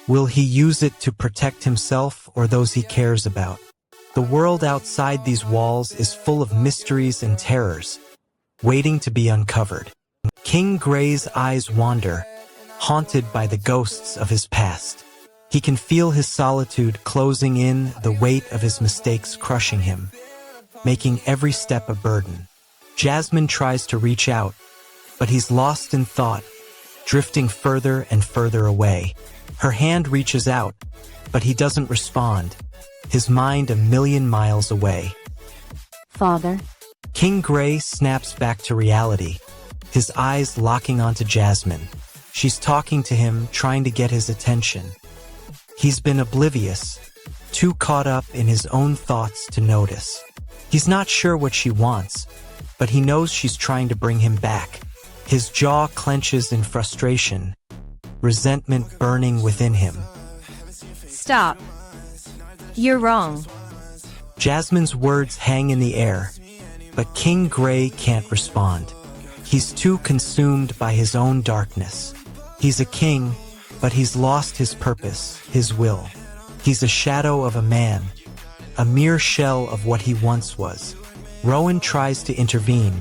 Will he use it to protect himself or those he cares about? The world outside these walls is full of mysteries and terrors, waiting to be uncovered. King Gray's eyes wander, haunted by the ghosts of his past. He can feel his solitude closing in, the weight of his mistakes crushing him, making every step a burden. Jasmine tries to reach out, but he's lost in thought, drifting further and further away. Her hand reaches out, but he doesn't respond, his mind a million miles away. Father? King Gray snaps back to reality, his eyes locking onto Jasmine. She's talking to him, trying to get his attention. He's been oblivious, too caught up in his own thoughts to notice. He's not sure what she wants, but he knows she's trying to bring him back. His jaw clenches in frustration, resentment burning within him. Stop. You're wrong. Jasmine's words hang in the air, but King Gray can't respond. He's too consumed by his own darkness. He's a king, but he's lost his purpose, his will. He's a shadow of a man, a mere shell of what he once was. Rowan tries to intervene,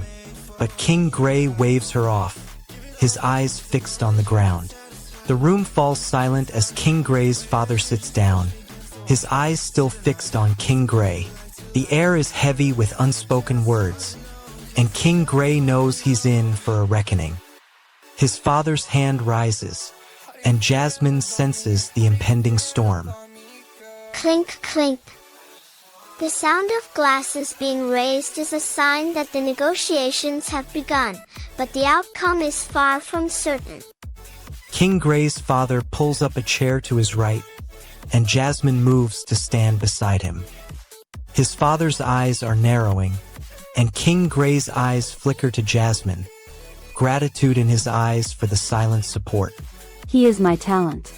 but King Gray waves her off, his eyes fixed on the ground. The room falls silent as King Gray's father sits down, his eyes still fixed on King Gray. The air is heavy with unspoken words, and King Gray knows he's in for a reckoning. His father's hand rises, and Jasmine senses the impending storm. Clink, clink. The sound of glasses being raised is a sign that the negotiations have begun, but the outcome is far from certain. King Gray's father pulls up a chair to his right, and Jasmine moves to stand beside him. His father's eyes are narrowing, and King Gray's eyes flicker to Jasmine, gratitude in his eyes for the silent support. He is my talent.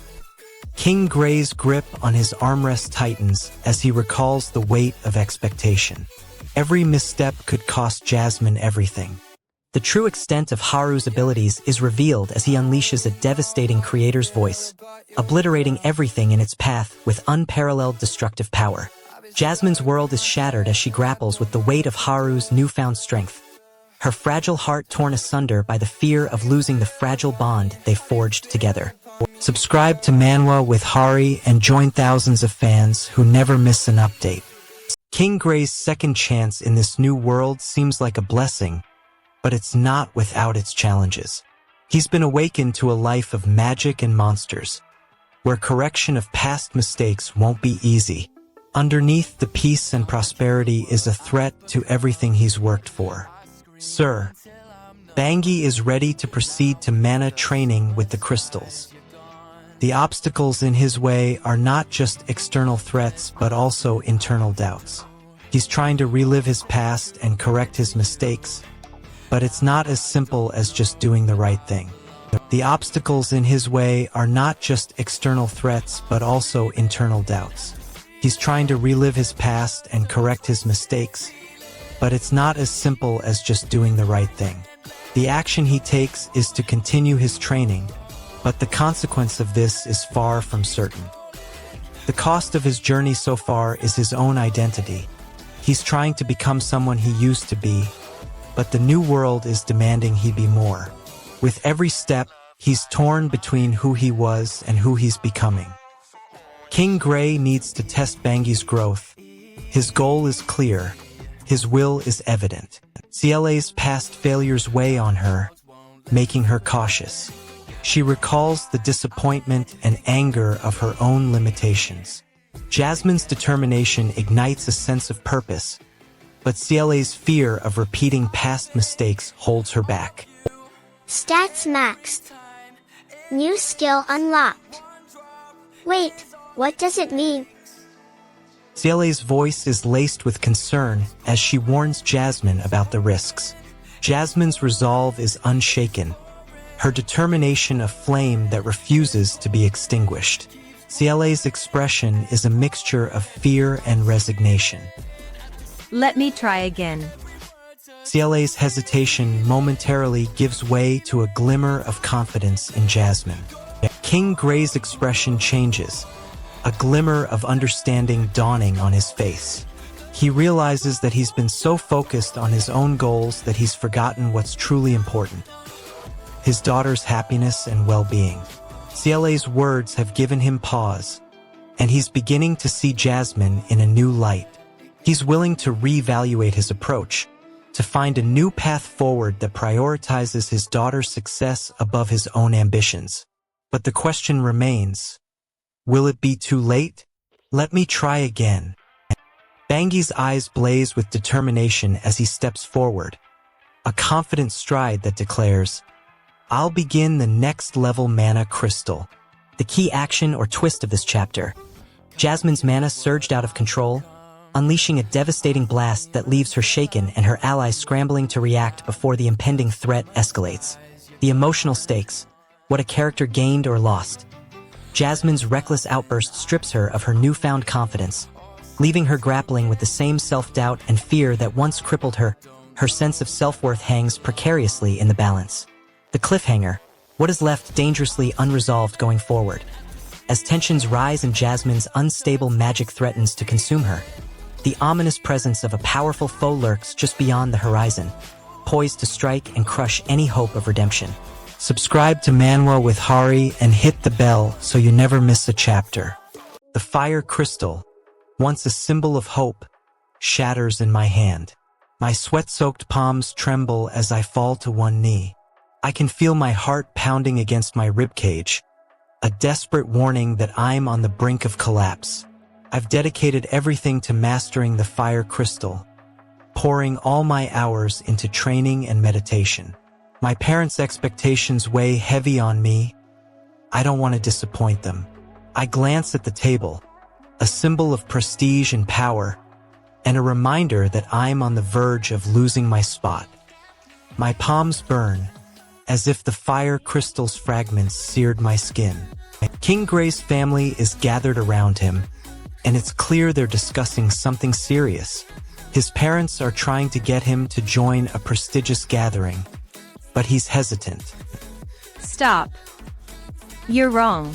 King Gray's grip on his armrest tightens as he recalls the weight of expectation. Every misstep could cost Jasmine everything. The true extent of Haru's abilities is revealed as he unleashes a devastating creator's voice, obliterating everything in its path with unparalleled destructive power. Jasmine's world is shattered as she grapples with the weight of Haru's newfound strength, her fragile heart torn asunder by the fear of losing the fragile bond they forged together. Subscribe to Manwa with Hari and join thousands of fans who never miss an update. King Gray's second chance in this new world seems like a blessing, but it's not without its challenges. He's been awakened to a life of magic and monsters, where correction of past mistakes won't be easy. Underneath the peace and prosperity is a threat to everything he's worked for. Sir, Bangi is ready to proceed to mana training with the crystals. The obstacles in his way are not just external threats but also internal doubts. He's trying to relive his past and correct his mistakes, but it's not as simple as just doing the right thing. The obstacles in his way are not just external threats but also internal doubts. He's trying to relive his past and correct his mistakes, but it's not as simple as just doing the right thing. The action he takes is to continue his training, but the consequence of this is far from certain. The cost of his journey so far is his own identity. He's trying to become someone he used to be, but the new world is demanding he be more. With every step, he's torn between who he was and who he's becoming. King Gray needs to test Bangi's growth. His goal is clear. His will is evident. CLA's past failures weigh on her, making her cautious. She recalls the disappointment and anger of her own limitations. Jasmine's determination ignites a sense of purpose, but CLA's fear of repeating past mistakes holds her back. Stats maxed. New skill unlocked. Wait, what does it mean? CLA's voice is laced with concern as she warns Jasmine about the risks. Jasmine's resolve is unshaken, her determination a flame that refuses to be extinguished. CLA's expression is a mixture of fear and resignation. Let me try again. CLA's hesitation momentarily gives way to a glimmer of confidence in Jasmine. King Gray's expression changes, a glimmer of understanding dawning on his face. He realizes that he's been so focused on his own goals that he's forgotten what's truly important: his daughter's happiness and well-being. CLA's words have given him pause, and he's beginning to see Jasmine in a new light. He's willing to reevaluate his approach, to find a new path forward that prioritizes his daughter's success above his own ambitions. But the question remains, will it be too late? Let me try again. Bangi's eyes blaze with determination as he steps forward, a confident stride that declares, "I'll begin the next level mana crystal." The key action or twist of this chapter: Jasmine's mana surged out of control, unleashing a devastating blast that leaves her shaken and her allies scrambling to react before the impending threat escalates. The emotional stakes: what a character gained or lost. Jasmine's reckless outburst strips her of her newfound confidence, leaving her grappling with the same self-doubt and fear that once crippled her. Her sense of self-worth hangs precariously in the balance. The cliffhanger: what is left dangerously unresolved going forward. As tensions rise and Jasmine's unstable magic threatens to consume her, the ominous presence of a powerful foe lurks just beyond the horizon, poised to strike and crush any hope of redemption. Subscribe to Manwa with Hari and hit the bell so you never miss a chapter. The fire crystal, once a symbol of hope, shatters in my hand. My sweat-soaked palms tremble as I fall to one knee. I can feel my heart pounding against my ribcage, a desperate warning that I'm on the brink of collapse. I've dedicated everything to mastering the fire crystal, pouring all my hours into training and meditation. My parents' expectations weigh heavy on me. I don't want to disappoint them. I glance at the table, a symbol of prestige and power, and a reminder that I'm on the verge of losing my spot. My palms burn, as if the fire crystal's fragments seared my skin. King Gray's family is gathered around him, and it's clear they're discussing something serious. His parents are trying to get him to join a prestigious gathering, but he's hesitant. Stop. You're wrong.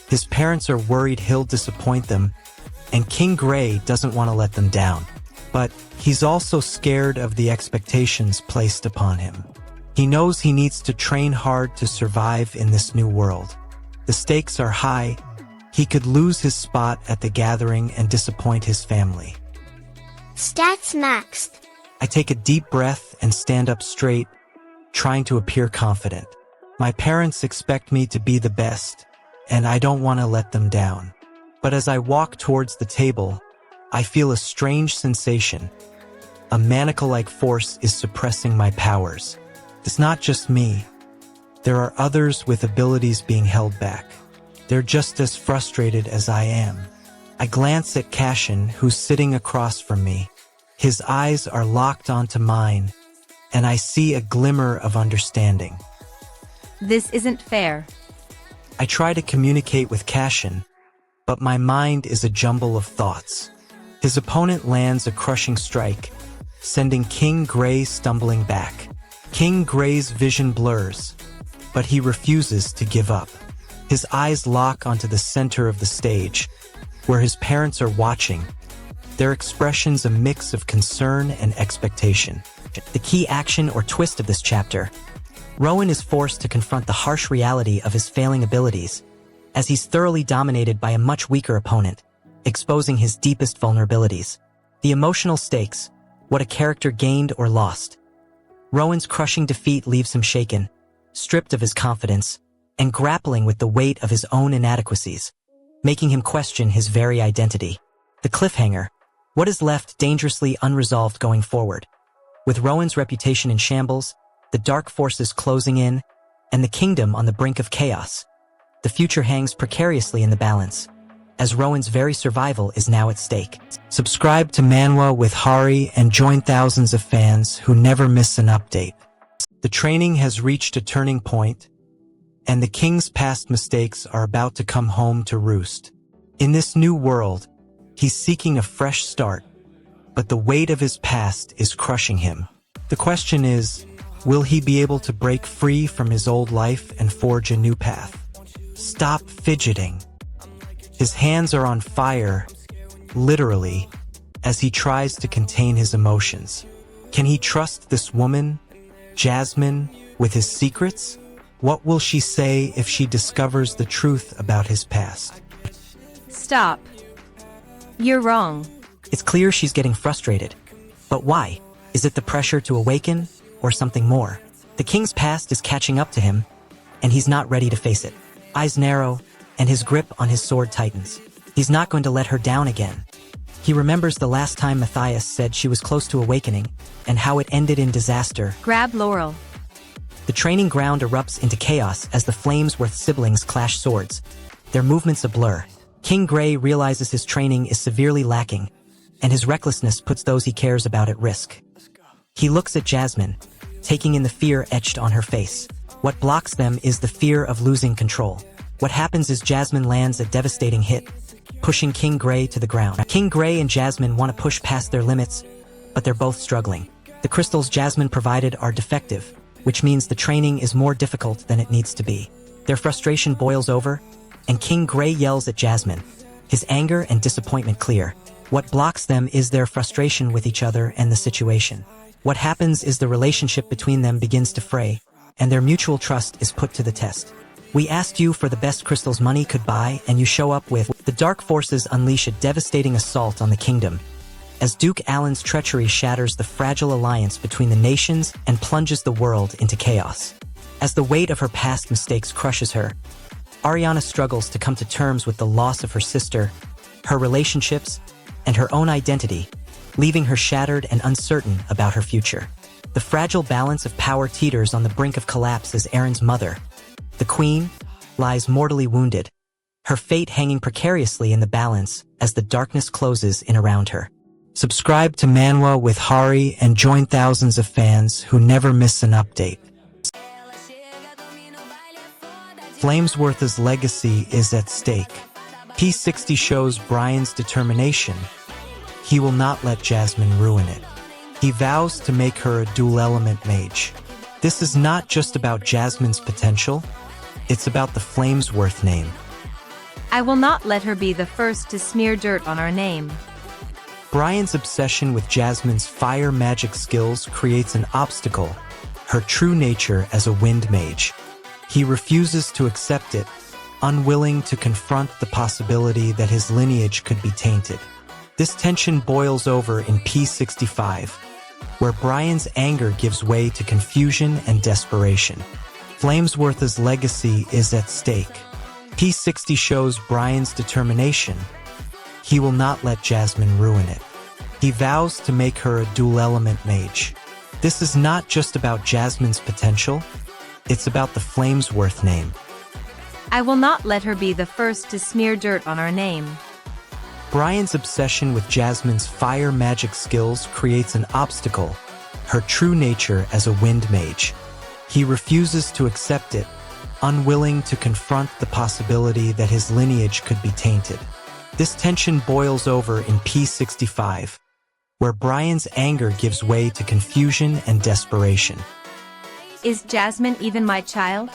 His parents are worried he'll disappoint them, and King Gray doesn't want to let them down. But he's also scared of the expectations placed upon him. He knows he needs to train hard to survive in this new world. The stakes are high. He could lose his spot at the gathering and disappoint his family. Stats maxed. I take a deep breath and stand up straight, trying to appear confident. My parents expect me to be the best, and I don't want to let them down. But as I walk towards the table, I feel a strange sensation. A manacle-like force is suppressing my powers. It's not just me. There are others with abilities being held back. They're just as frustrated as I am. I glance at Cashin, who's sitting across from me. His eyes are locked onto mine, and I see a glimmer of understanding. This isn't fair. I try to communicate with Cashin, but my mind is a jumble of thoughts. His opponent lands a crushing strike, sending King Gray stumbling back. King Gray's vision blurs, but he refuses to give up. His eyes lock onto the center of the stage, where his parents are watching, their expressions a mix of concern and expectation. The key action or twist of this chapter: Rowan is forced to confront the harsh reality of his failing abilities, as he's thoroughly dominated by a much weaker opponent, exposing his deepest vulnerabilities. The emotional stakes: what a character gained or lost. Rowan's crushing defeat leaves him shaken, stripped of his confidence, and grappling with the weight of his own inadequacies, making him question his very identity. The cliffhanger: what is left dangerously unresolved going forward. With Rowan's reputation in shambles, the dark forces closing in, and the kingdom on the brink of chaos, the future hangs precariously in the balance, as Rowan's very survival is now at stake. Subscribe to Manwa with Hari and join thousands of fans who never miss an update. The training has reached a turning point, and the king's past mistakes are about to come home to roost. In this new world, he's seeking a fresh start, but the weight of his past is crushing him. The question is, will he be able to break free from his old life and forge a new path? Stop fidgeting. His hands are on fire, literally, as he tries to contain his emotions. Can he trust this woman, Jasmine, with his secrets? What will she say if she discovers the truth about his past? Stop. You're wrong. It's clear she's getting frustrated. But why? Is it the pressure to awaken, or something more? The king's past is catching up to him, and he's not ready to face it. Eyes narrow, and his grip on his sword tightens. He's not going to let her down again. He remembers the last time Matthias said she was close to awakening, and how it ended in disaster. Grab Laurel. The training ground erupts into chaos as the Flamesworth siblings clash swords, their movements a blur. King Grey realizes his training is severely lacking, and his recklessness puts those he cares about at risk. He looks at Jasmine, taking in the fear etched on her face. What blocks them is the fear of losing control. What happens is Jasmine lands a devastating hit, pushing King Grey to the ground. King Grey and Jasmine want to push past their limits, but they're both struggling. The crystals Jasmine provided are defective, which means the training is more difficult than it needs to be. Their frustration boils over, and King Grey yells at Jasmine, his anger and disappointment clear. What blocks them is their frustration with each other and the situation. What happens is the relationship between them begins to fray, and their mutual trust is put to the test. We asked you for the best crystals money could buy, and you show up with... The dark forces unleash a devastating assault on the kingdom, as Duke Alan's treachery shatters the fragile alliance between the nations and plunges the world into chaos. As the weight of her past mistakes crushes her, Ariana struggles to come to terms with the loss of her sister, her relationships, and her own identity, leaving her shattered and uncertain about her future. The fragile balance of power teeters on the brink of collapse as Aaron's mother, the Queen, lies mortally wounded, her fate hanging precariously in the balance as the darkness closes in around her. Subscribe to Manwa with Hari and join thousands of fans who never miss an update. Flamesworth's legacy is at stake. P60 shows Brian's determination. He will not let Jasmine ruin it. He vows to make her a dual-element mage. This is not just about Jasmine's potential, it's about the Flamesworth name. I will not let her be the first to smear dirt on our name. Brian's obsession with Jasmine's fire magic skills creates an obstacle, her true nature as a wind mage. He refuses to accept it, unwilling to confront the possibility that his lineage could be tainted. This tension boils over in P65, where Brian's anger gives way to confusion and desperation. Flamesworth's legacy is at stake. P60 shows Brian's determination. He will not let Jasmine ruin it. He vows to make her a dual-element mage. This is not just about Jasmine's potential, it's about the Flamesworth name. I will not let her be the first to smear dirt on our name. Brian's obsession with Jasmine's fire magic skills creates an obstacle, her true nature as a wind mage. He refuses to accept it, unwilling to confront the possibility that his lineage could be tainted. This tension boils over in P65, where Brian's anger gives way to confusion and desperation. Is Jasmine even my child?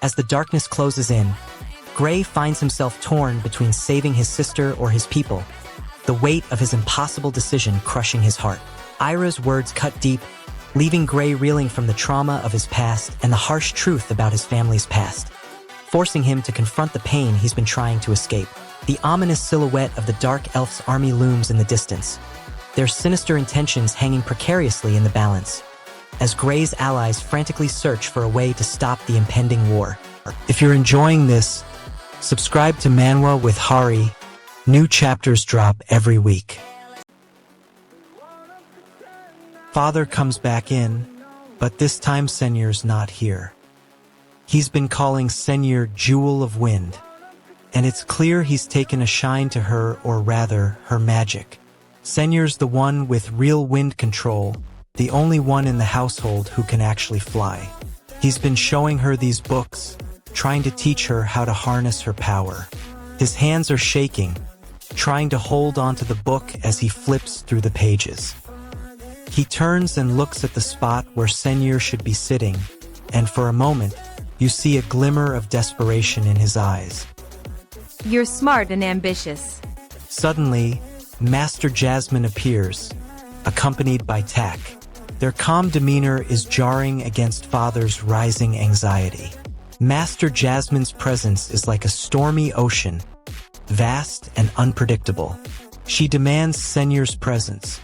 As the darkness closes in, Grey finds himself torn between saving his sister or his people, the weight of his impossible decision crushing his heart. Ira's words cut deep, leaving Grey reeling from the trauma of his past and the harsh truth about his family's past, forcing him to confront the pain he's been trying to escape. The ominous silhouette of the Dark Elf's army looms in the distance, their sinister intentions hanging precariously in the balance, as Grey's allies frantically search for a way to stop the impending war. If you're enjoying this, Subscribe to Manwa with Hari. New chapters drop every week. Father comes back in, but this time Senyor's not here. He's been calling Senyor Jewel of Wind, and it's clear he's taken a shine to her, or rather, her magic. Senyor's the one with real wind control, the only one in the household who can actually fly. He's been showing her these books, trying to teach her how to harness her power. His hands are shaking, trying to hold onto the book as he flips through the pages. He turns and looks at the spot where Senyor should be sitting, and for a moment, you see a glimmer of desperation in his eyes. You're smart and ambitious. Suddenly, Master Jasmine appears, accompanied by Tak. Their calm demeanor is jarring against Father's rising anxiety. Master Jasmine's presence is like a stormy ocean, vast and unpredictable. She demands Senyor's presence,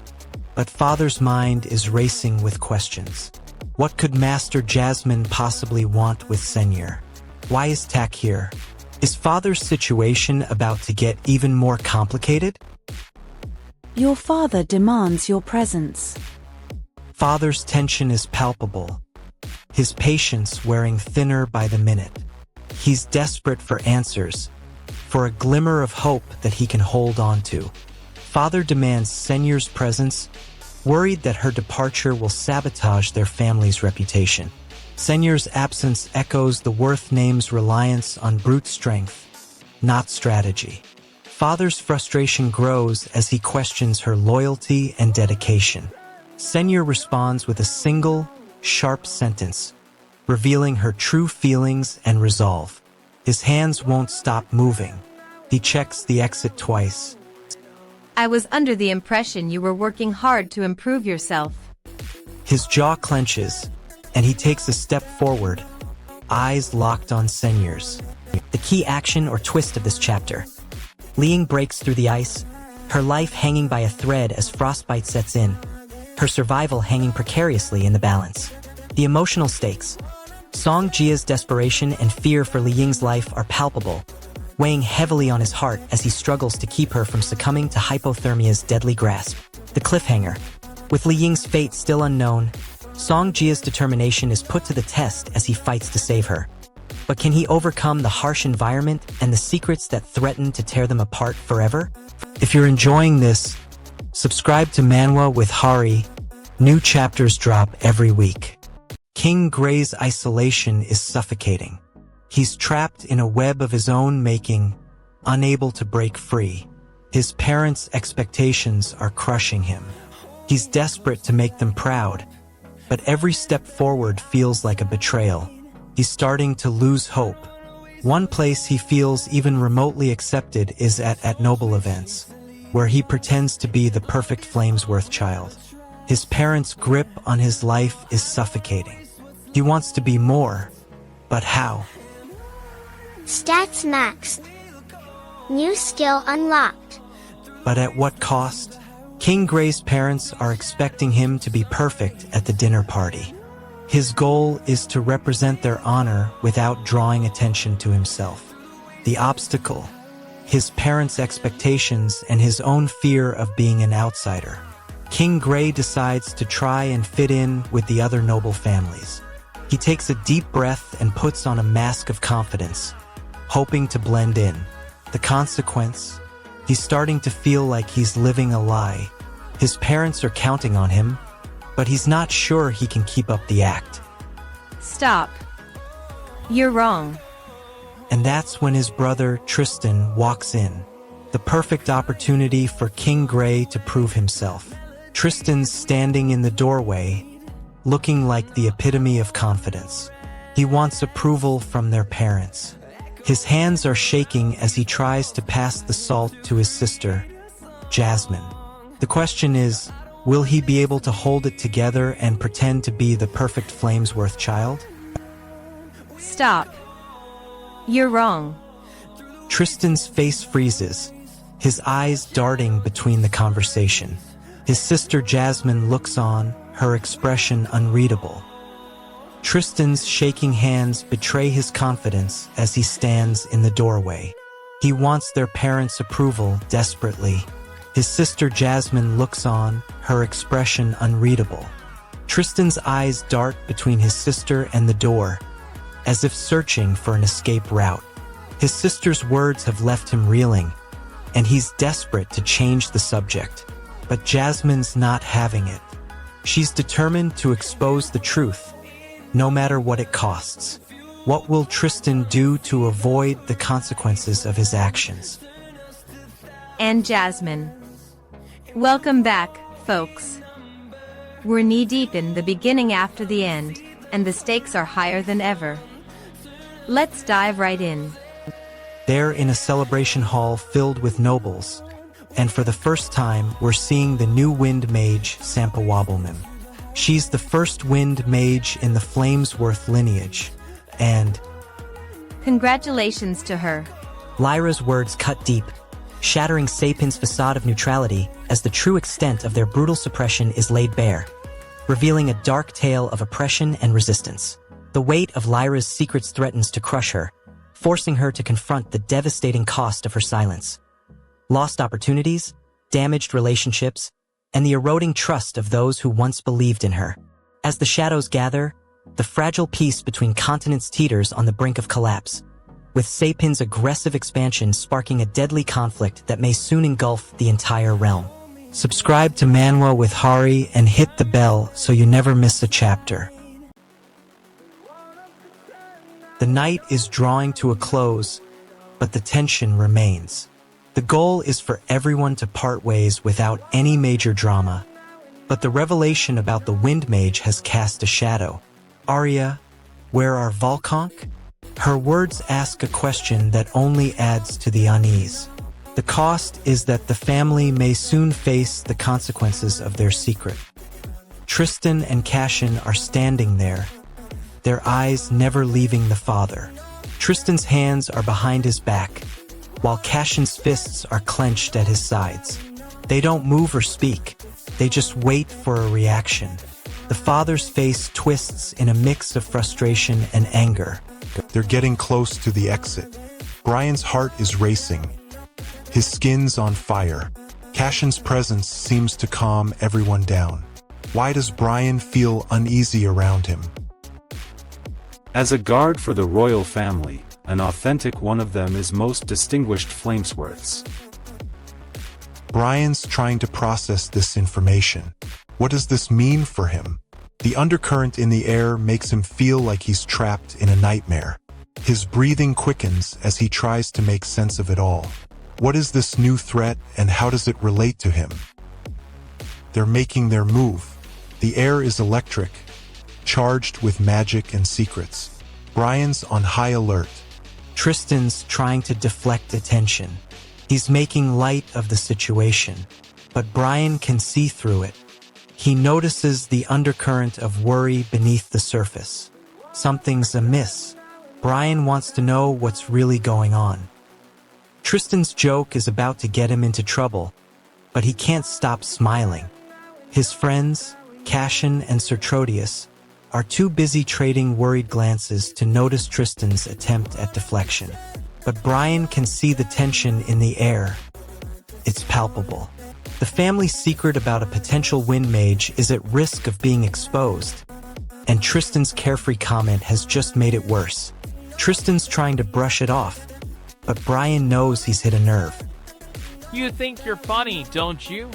but Father's mind is racing with questions. What could Master Jasmine possibly want with Senyor? Why is Tak here? Is Father's situation about to get even more complicated? Your father demands your presence. Father's tension is palpable, his patience wearing thinner by the minute. He's desperate for answers, for a glimmer of hope that he can hold on to. Father demands Senyor's presence, worried that her departure will sabotage their family's reputation. Senyor's absence echoes the Worth name's reliance on brute strength, not strategy. Father's frustration grows as he questions her loyalty and dedication. Senyor responds with a single, sharp sentence, revealing her true feelings and resolve. His hands won't stop moving. He checks the exit twice. I was under the impression you were working hard to improve yourself. His jaw clenches, and he takes a step forward, eyes locked on Senyor's. The key action or twist of this chapter. Liying breaks through the ice, her life hanging by a thread as frostbite sets in, her survival hanging precariously in the balance. The emotional stakes. Song Jia's desperation and fear for Liying's life are palpable, weighing heavily on his heart as he struggles to keep her from succumbing to hypothermia's deadly grasp. The cliffhanger. With Liying's fate still unknown, Song Jia's determination is put to the test as he fights to save her. But can he overcome the harsh environment and the secrets that threaten to tear them apart forever? If you're enjoying this, subscribe to Manwa with Hari. New chapters drop every week. King Gray's isolation is suffocating. He's trapped in a web of his own making, unable to break free. His parents' expectations are crushing him. He's desperate to make them proud, but every step forward feels like a betrayal. He's starting to lose hope. One place he feels even remotely accepted is at noble events, where he pretends to be the perfect Flamesworth child. His parents' grip on his life is suffocating. He wants to be more, but how? Stats maxed. New skill unlocked. But at what cost? King Gray's parents are expecting him to be perfect at the dinner party. His goal is to represent their honor without drawing attention to himself. The obstacle, his parents' expectations and his own fear of being an outsider. King Gray decides to try and fit in with the other noble families. He takes a deep breath and puts on a mask of confidence, hoping to blend in. The consequence? He's starting to feel like he's living a lie. His parents are counting on him, but he's not sure he can keep up the act. Stop. You're wrong. And that's when his brother, Tristan, walks in. The perfect opportunity for King Gray to prove himself. Tristan's standing in the doorway, looking like the epitome of confidence. He wants approval from their parents. His hands are shaking as he tries to pass the salt to his sister, Jasmine. The question is, will he be able to hold it together and pretend to be the perfect Flamesworth child? Stop. You're wrong. Tristan's face freezes, his eyes darting between the conversation. His sister Jasmine looks on, her expression unreadable. Tristan's shaking hands betray his confidence as he stands in the doorway. He wants their parents' approval desperately. His sister Jasmine looks on, her expression unreadable. Tristan's eyes dart between his sister and the door, as if searching for an escape route. His sister's words have left him reeling, and he's desperate to change the subject. But Jasmine's not having it. She's determined to expose the truth, no matter what it costs. What will Tristan do to avoid the consequences of his actions? And Jasmine. Welcome back, folks. We're knee-deep in the beginning after the end, and the stakes are higher than ever. Let's dive right in. They're in a celebration hall filled with nobles, and for the first time we're seeing the new wind mage Sampawabblemim. She's the first wind mage in the Flamesworth lineage, and congratulations to her. Lyra's words cut deep, shattering Sapin's facade of neutrality as the true extent of their brutal suppression is laid bare, revealing a dark tale of oppression and resistance. The weight of Lyra's secrets threatens to crush her, forcing her to confront the devastating cost of her silence. Lost opportunities, damaged relationships, and the eroding trust of those who once believed in her. As the shadows gather, the fragile peace between continents teeters on the brink of collapse, with Sapin's aggressive expansion sparking a deadly conflict that may soon engulf the entire realm. Subscribe to Manwa with Hari and hit the bell so you never miss a chapter. The night is drawing to a close, but the tension remains. The goal is for everyone to part ways without any major drama, but the revelation about the Wind Mage has cast a shadow. Arya, where are Volkonk? Her words ask a question that only adds to the unease. The cost is that the family may soon face the consequences of their secret. Tristan and Cashin are standing there, their eyes never leaving the father. Tristan's hands are behind his back, while Cashin's fists are clenched at his sides. They don't move or speak, they just wait for a reaction. The father's face twists in a mix of frustration and anger. They're getting close to the exit. Brian's heart is racing. His skin's on fire. Cashin's presence seems to calm everyone down. Why does Brian feel uneasy around him? As a guard for the royal family, an authentic one of them is most distinguished Flamesworths. Brian's trying to process this information. What does this mean for him? The undercurrent in the air makes him feel like he's trapped in a nightmare. His breathing quickens as he tries to make sense of it all. What is this new threat and how does it relate to him? They're making their move. The air is electric, charged with magic and secrets. Brian's on high alert. Tristan's trying to deflect attention. He's making light of the situation, but Brian can see through it. He notices the undercurrent of worry beneath the surface. Something's amiss. Brian wants to know what's really going on. Tristan's joke is about to get him into trouble, but he can't stop smiling. His friends, Cashin and Sir Trodius, are too busy trading worried glances to notice Tristan's attempt at deflection. But Brian can see the tension in the air. It's palpable. The family's secret about a potential wind mage is at risk of being exposed, and Tristan's carefree comment has just made it worse. Tristan's trying to brush it off, but Brian knows he's hit a nerve. You think you're funny, don't you?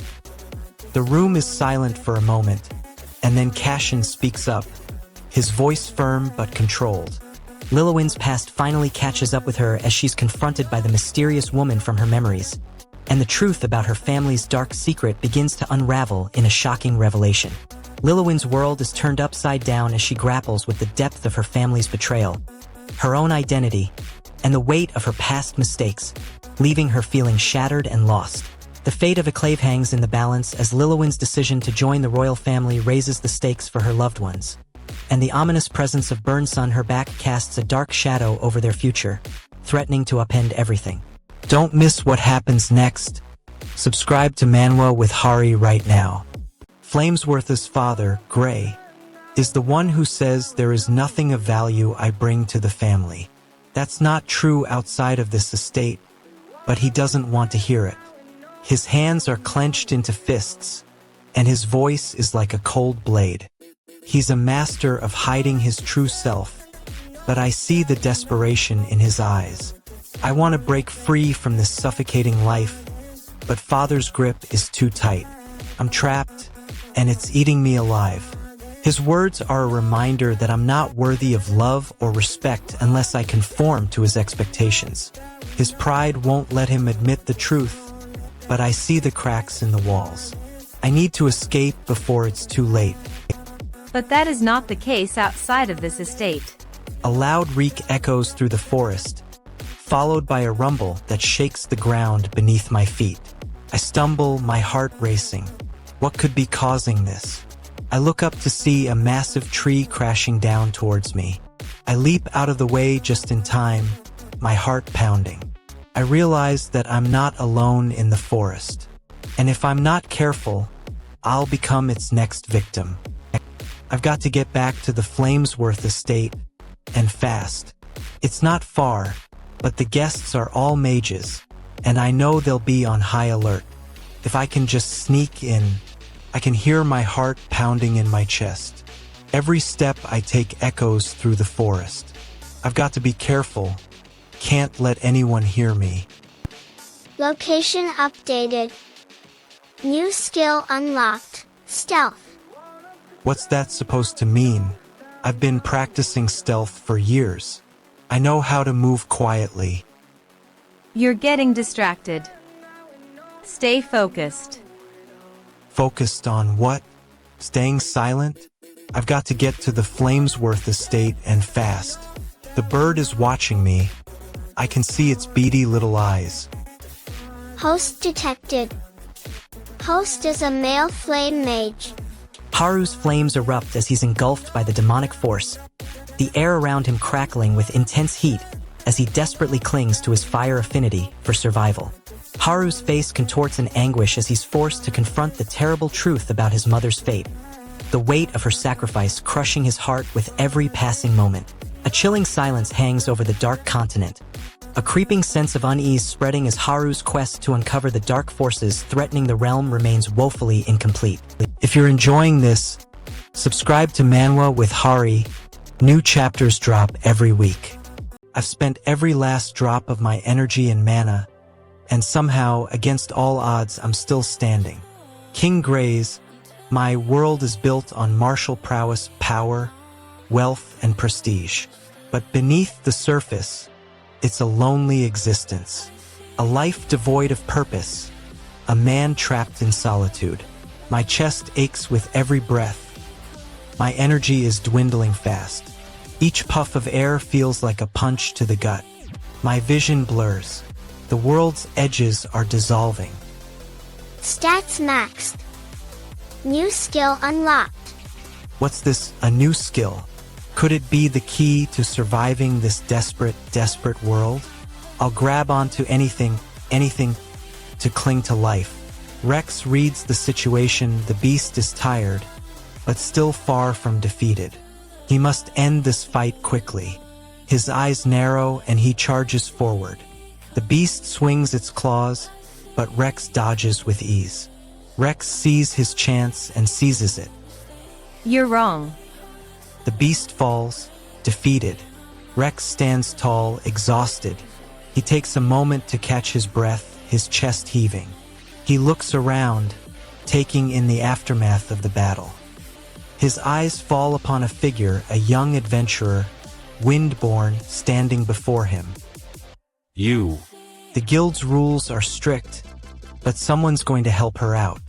The room is silent for a moment, and then Cashin speaks up, his voice firm but controlled. Leywin's past finally catches up with her as she's confronted by the mysterious woman from her memories, and the truth about her family's dark secret begins to unravel in a shocking revelation. Leywin's world is turned upside down as she grapples with the depth of her family's betrayal, her own identity, and the weight of her past mistakes, leaving her feeling shattered and lost. The fate of Acclave hangs in the balance as Leywin's decision to join the royal family raises the stakes for her loved ones, and the ominous presence of Burn's son her back casts a dark shadow over their future, threatening to upend everything. Don't miss what happens next. Subscribe to Manwa with Hari right now. Flamesworth's father, Gray, is the one who says there is nothing of value I bring to the family. That's not true outside of this estate, but he doesn't want to hear it. His hands are clenched into fists, and his voice is like a cold blade. He's a master of hiding his true self, but I see the desperation in his eyes. I want to break free from this suffocating life, but father's grip is too tight. I'm trapped, and it's eating me alive. His words are a reminder that I'm not worthy of love or respect unless I conform to his expectations. His pride won't let him admit the truth, but I see the cracks in the walls. I need to escape before it's too late. But that is not the case outside of this estate. A loud reek echoes through the forest, followed by a rumble that shakes the ground beneath my feet. I stumble, my heart racing. What could be causing this? I look up to see a massive tree crashing down towards me. I leap out of the way just in time, my heart pounding. I realize that I'm not alone in the forest, and if I'm not careful, I'll become its next victim. I've got to get back to the Flamesworth estate, and fast. It's not far, but the guests are all mages, and I know they'll be on high alert. If I can just sneak in, I can hear my heart pounding in my chest. Every step I take echoes through the forest. I've got to be careful. Can't let anyone hear me. Location updated. New skill unlocked. Stealth. What's that supposed to mean? I've been practicing stealth for years. I know how to move quietly. You're getting distracted. Stay focused. Focused on what? Staying silent? I've got to get to the Flamesworth estate and fast. The bird is watching me. I can see its beady little eyes. Host detected. Host is a male flame mage. Haru's flames erupt as he's engulfed by the demonic force, the air around him crackling with intense heat as he desperately clings to his fire affinity for survival. Haru's face contorts in anguish as he's forced to confront the terrible truth about his mother's fate, the weight of her sacrifice crushing his heart with every passing moment. A chilling silence hangs over the dark continent, a creeping sense of unease spreading as Haru's quest to uncover the dark forces threatening the realm remains woefully incomplete. If you're enjoying this, subscribe to Manwa with Hari. New chapters drop every week. I've spent every last drop of my energy and mana, and somehow, against all odds, I'm still standing. King Grays, my world is built on martial prowess, power, wealth, and prestige. But beneath the surface, it's a lonely existence. A life devoid of purpose. A man trapped in solitude. My chest aches with every breath. My energy is dwindling fast. Each puff of air feels like a punch to the gut. My vision blurs. The world's edges are dissolving. Stats maxed. New skill unlocked. What's this, a new skill? Could it be the key to surviving this desperate world? I'll grab onto anything to cling to life. Rex reads the situation. The beast is tired, but still far from defeated. He must end this fight quickly. His eyes narrow and he charges forward. The beast swings its claws, but Rex dodges with ease. Rex sees his chance and seizes it. You're wrong. The beast falls, defeated. Rex stands tall, exhausted. He takes a moment to catch his breath, his chest heaving. He looks around, taking in the aftermath of the battle. His eyes fall upon a figure, a young adventurer, Windborn, standing before him. You. The guild's rules are strict, but someone's going to help her out.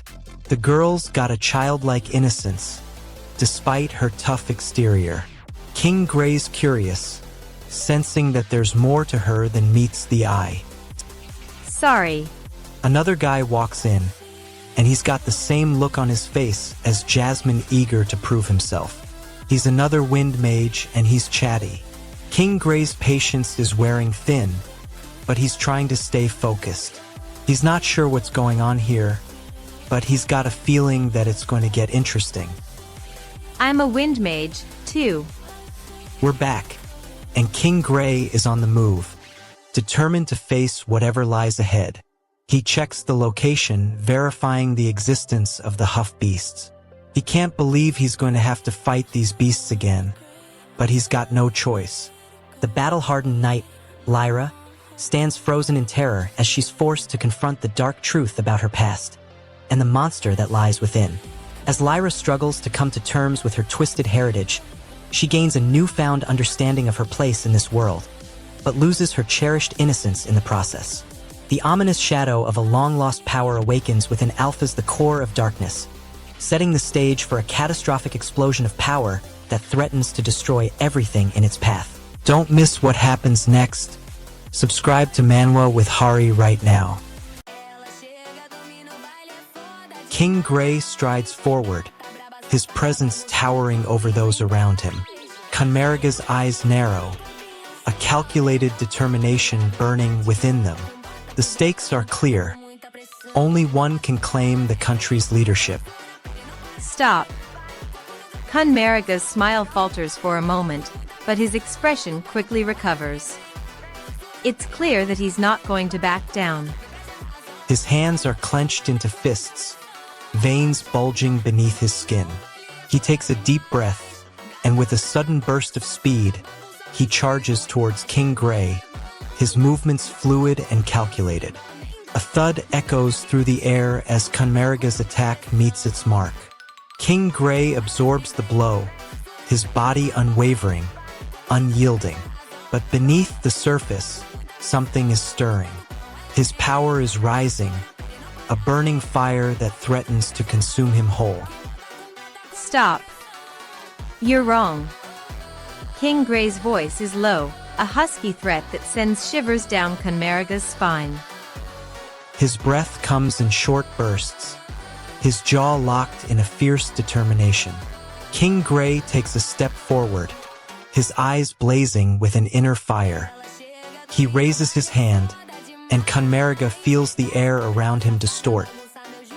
The girl's got a childlike innocence, despite her tough exterior. King Gray's curious, sensing that there's more to her than meets the eye. Sorry. Another guy walks in, and he's got the same look on his face as Jasmine, eager to prove himself. He's another wind mage, and he's chatty. King Gray's patience is wearing thin, but he's trying to stay focused. He's not sure what's going on here, but he's got a feeling that it's going to get interesting. I'm a wind mage, too. We're back, and King Gray is on the move, determined to face whatever lies ahead. He checks the location, verifying the existence of the Huff beasts. He can't believe he's going to have to fight these beasts again, but he's got no choice. The battle-hardened knight, Lyra, stands frozen in terror as she's forced to confront the dark truth about her past and the monster that lies within. As Lyra struggles to come to terms with her twisted heritage, she gains a newfound understanding of her place in this world, but loses her cherished innocence in the process. The ominous shadow of a long-lost power awakens within Alpha's the core of darkness, setting the stage for a catastrophic explosion of power that threatens to destroy everything in its path. Don't miss what happens next. Subscribe to Manwa with Hari right now. King Gray strides forward, his presence towering over those around him. Conmeriga's eyes narrow, a calculated determination burning within them. The stakes are clear. Only one can claim the country's leadership. Stop. Conmeriga's smile falters for a moment, but his expression quickly recovers. It's clear that he's not going to back down. His hands are clenched into fists, veins bulging beneath his skin. He takes a deep breath, and with a sudden burst of speed, he charges towards King Gray, his movements fluid and calculated. A thud echoes through the air as Conmeriga's attack meets its mark. King Gray absorbs the blow, his body unwavering, unyielding. But beneath the surface, something is stirring. His power is rising, a burning fire that threatens to consume him whole. Stop. You're wrong. King Gray's voice is low, a husky threat that sends shivers down Conmeriga's spine. His breath comes in short bursts, his jaw locked in a fierce determination. King Gray takes a step forward, his eyes blazing with an inner fire. He raises his hand, and Conmeriga feels the air around him distort,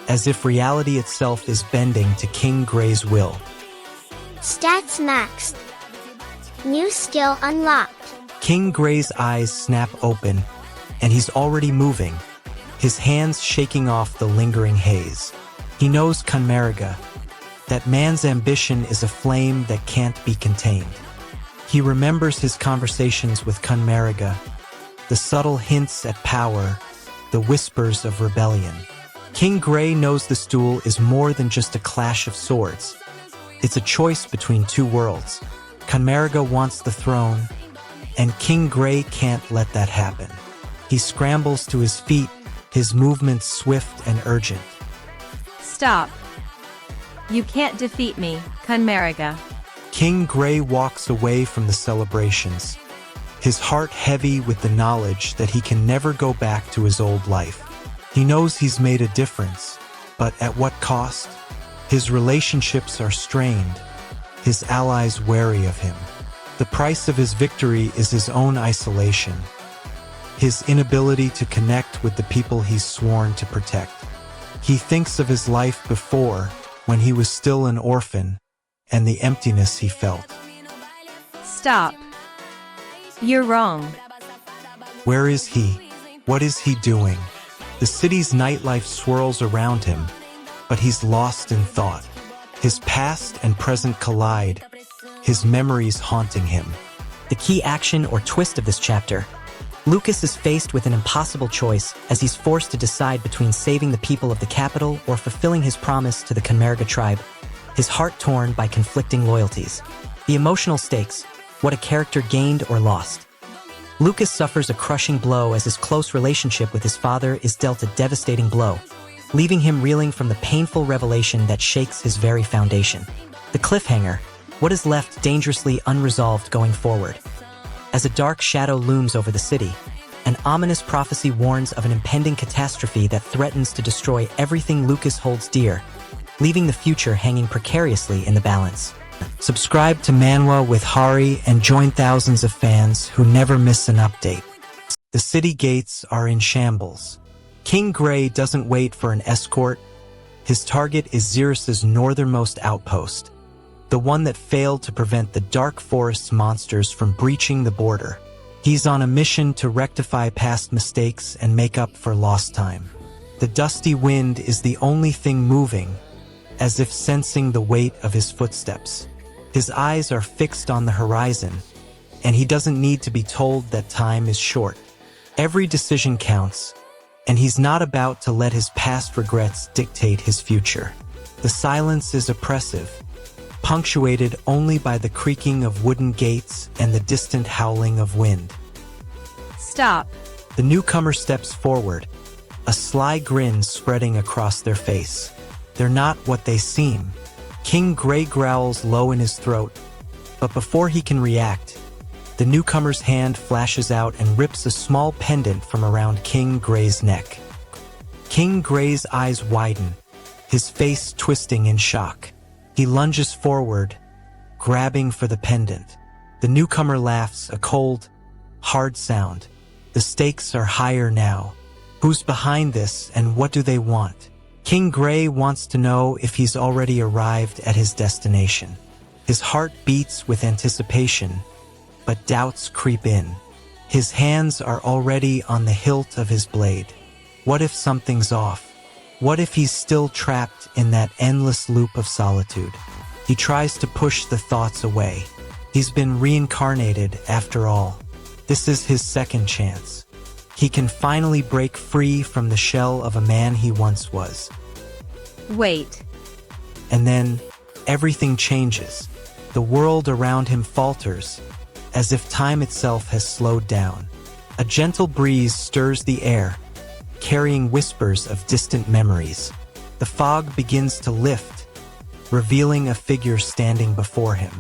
as if reality itself is bending to King Gray's will. Stats maxed. New skill unlocked. King Gray's eyes snap open, and he's already moving, his hands shaking off the lingering haze. He knows Conmeriga, that man's ambition is a flame that can't be contained. He remembers his conversations with Conmeriga, the subtle hints at power, the whispers of rebellion. King Gray knows this duel is more than just a clash of swords. It's a choice between two worlds. Conmeriga wants the throne, and King Gray can't let that happen. He scrambles to his feet, his movements swift and urgent. Stop. You can't defeat me, Conmeriga. King Gray walks away from the celebrations, his heart heavy with the knowledge that he can never go back to his old life. He knows he's made a difference, but at what cost? His relationships are strained, his allies wary of him. The price of his victory is his own isolation, his inability to connect with the people he's sworn to protect. He thinks of his life before, when he was still an orphan, and the emptiness he felt. Stop. You're wrong. Where is he? What is he doing? The city's nightlife swirls around him, but he's lost in thought. His past and present collide, his memories haunting him. The key action or twist of this chapter. Lucas is faced with an impossible choice as he's forced to decide between saving the people of the capital or fulfilling his promise to the Conmeriga tribe, his heart torn by conflicting loyalties. The emotional stakes, what a character gained or lost. Lucas suffers a crushing blow as his close relationship with his father is dealt a devastating blow, leaving him reeling from the painful revelation that shakes his very foundation. The cliffhanger, what is left dangerously unresolved going forward. As a dark shadow looms over the city, an ominous prophecy warns of an impending catastrophe that threatens to destroy everything Lucas holds dear, leaving the future hanging precariously in the balance. Subscribe to Manwa with Hari and join thousands of fans who never miss an update. The city gates are in shambles. King Gray doesn't wait for an escort. His target is Xerxes' northernmost outpost, the one that failed to prevent the dark forest's monsters from breaching the border. He's on a mission to rectify past mistakes and make up for lost time. The dusty wind is the only thing moving, as if sensing the weight of his footsteps. His eyes are fixed on the horizon, and he doesn't need to be told that time is short. Every decision counts, and he's not about to let his past regrets dictate his future. The silence is oppressive, punctuated only by the creaking of wooden gates and the distant howling of wind. Stop. The newcomer steps forward, a sly grin spreading across their face. They're not what they seem. King Gray growls low in his throat, but before he can react, the newcomer's hand flashes out and rips a small pendant from around King Gray's neck. King Gray's eyes widen, his face twisting in shock. He lunges forward, grabbing for the pendant. The newcomer laughs, a cold, hard sound. The stakes are higher now. Who's behind this, and what do they want? King Gray wants to know if he's already arrived at his destination. His heart beats with anticipation, but doubts creep in. His hands are already on the hilt of his blade. What if something's off? What if he's still trapped in that endless loop of solitude? He tries to push the thoughts away. He's been reincarnated after all. This is his second chance. He can finally break free from the shell of a man he once was. Wait. And then, everything changes. The world around him falters, as if time itself has slowed down. A gentle breeze stirs the air, carrying whispers of distant memories. The fog begins to lift, revealing a figure standing before him.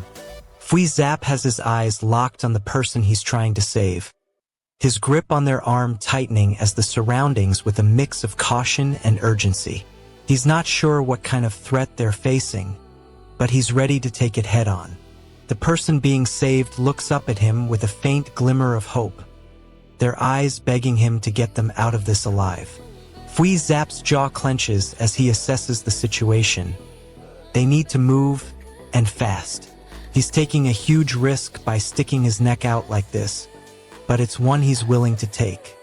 Fui Zap has his eyes locked on the person he's trying to save, his grip on their arm tightening as the surroundings with a mix of caution and urgency. He's not sure what kind of threat they're facing, but he's ready to take it head-on. The person being saved looks up at him with a faint glimmer of hope, their eyes begging him to get them out of this alive. Fui Zap's jaw clenches as he assesses the situation. They need to move, and fast. He's taking a huge risk by sticking his neck out like this, but it's one he's willing to take.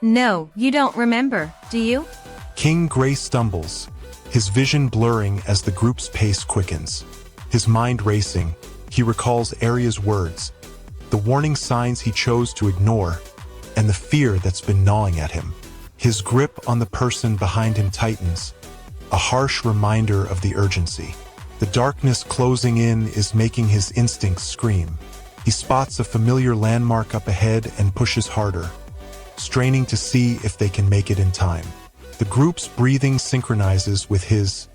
No, you don't remember, do you? King Gray stumbles, his vision blurring as the group's pace quickens. His mind racing, he recalls Arya's words, the warning signs he chose to ignore, and the fear that's been gnawing at him. His grip on the person behind him tightens, a harsh reminder of the urgency. The darkness closing in is making his instincts scream. He spots a familiar landmark up ahead and pushes harder, straining to see if they can make it in time. The group's breathing synchronizes with his,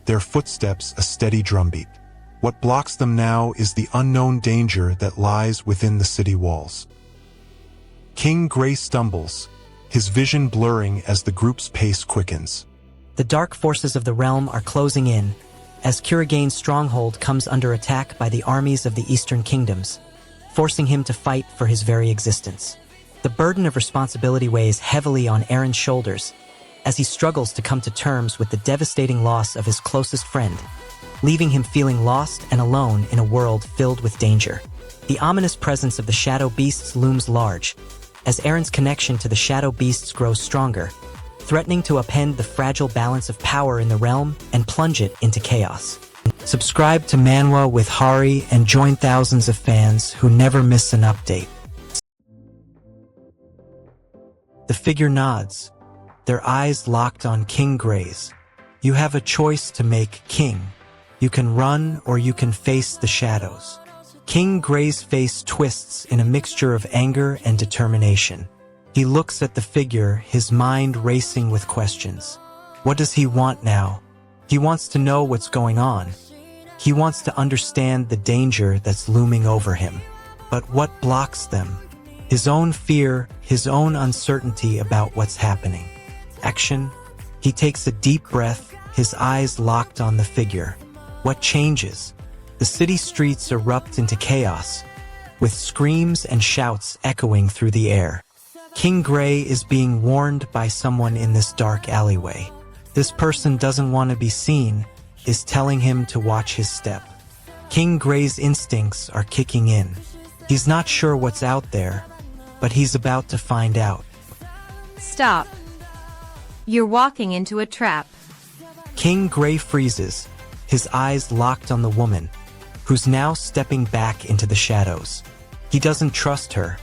their footsteps a steady drumbeat. What blocks them now is the unknown danger that lies within the city walls. King Gray stumbles, his vision blurring as the group's pace quickens. The dark forces of the realm are closing in, as Kuragane's stronghold comes under attack by the armies of the Eastern Kingdoms, forcing him to fight for his very existence. The burden of responsibility weighs heavily on Aaron's shoulders, as he struggles to come to terms with the devastating loss of his closest friend, leaving him feeling lost and alone in a world filled with danger. The ominous presence of the Shadow Beasts looms large, as Aaron's connection to the Shadow Beasts grows stronger, threatening to upend the fragile balance of power in the realm and plunge it into chaos. Subscribe to Manwa with Hari and join thousands of fans who never miss an update. The figure nods, their eyes locked on King Gray's. You have a choice to make, King. You can run or you can face the shadows. King Gray's face twists in a mixture of anger and determination. He looks at the figure, his mind racing with questions. What does he want now? He wants to know what's going on. He wants to understand the danger that's looming over him. But what blocks them? His own fear, his own uncertainty about what's happening. Action? He takes a deep breath, his eyes locked on the figure. What changes? The city streets erupt into chaos, with screams and shouts echoing through the air. King Gray is being warned by someone in this dark alleyway. This person doesn't want to be seen, is telling him to watch his step. King Gray's instincts are kicking in. He's not sure what's out there, but he's about to find out. Stop. You're walking into a trap. King Gray freezes, his eyes locked on the woman, who's now stepping back into the shadows. He doesn't trust her,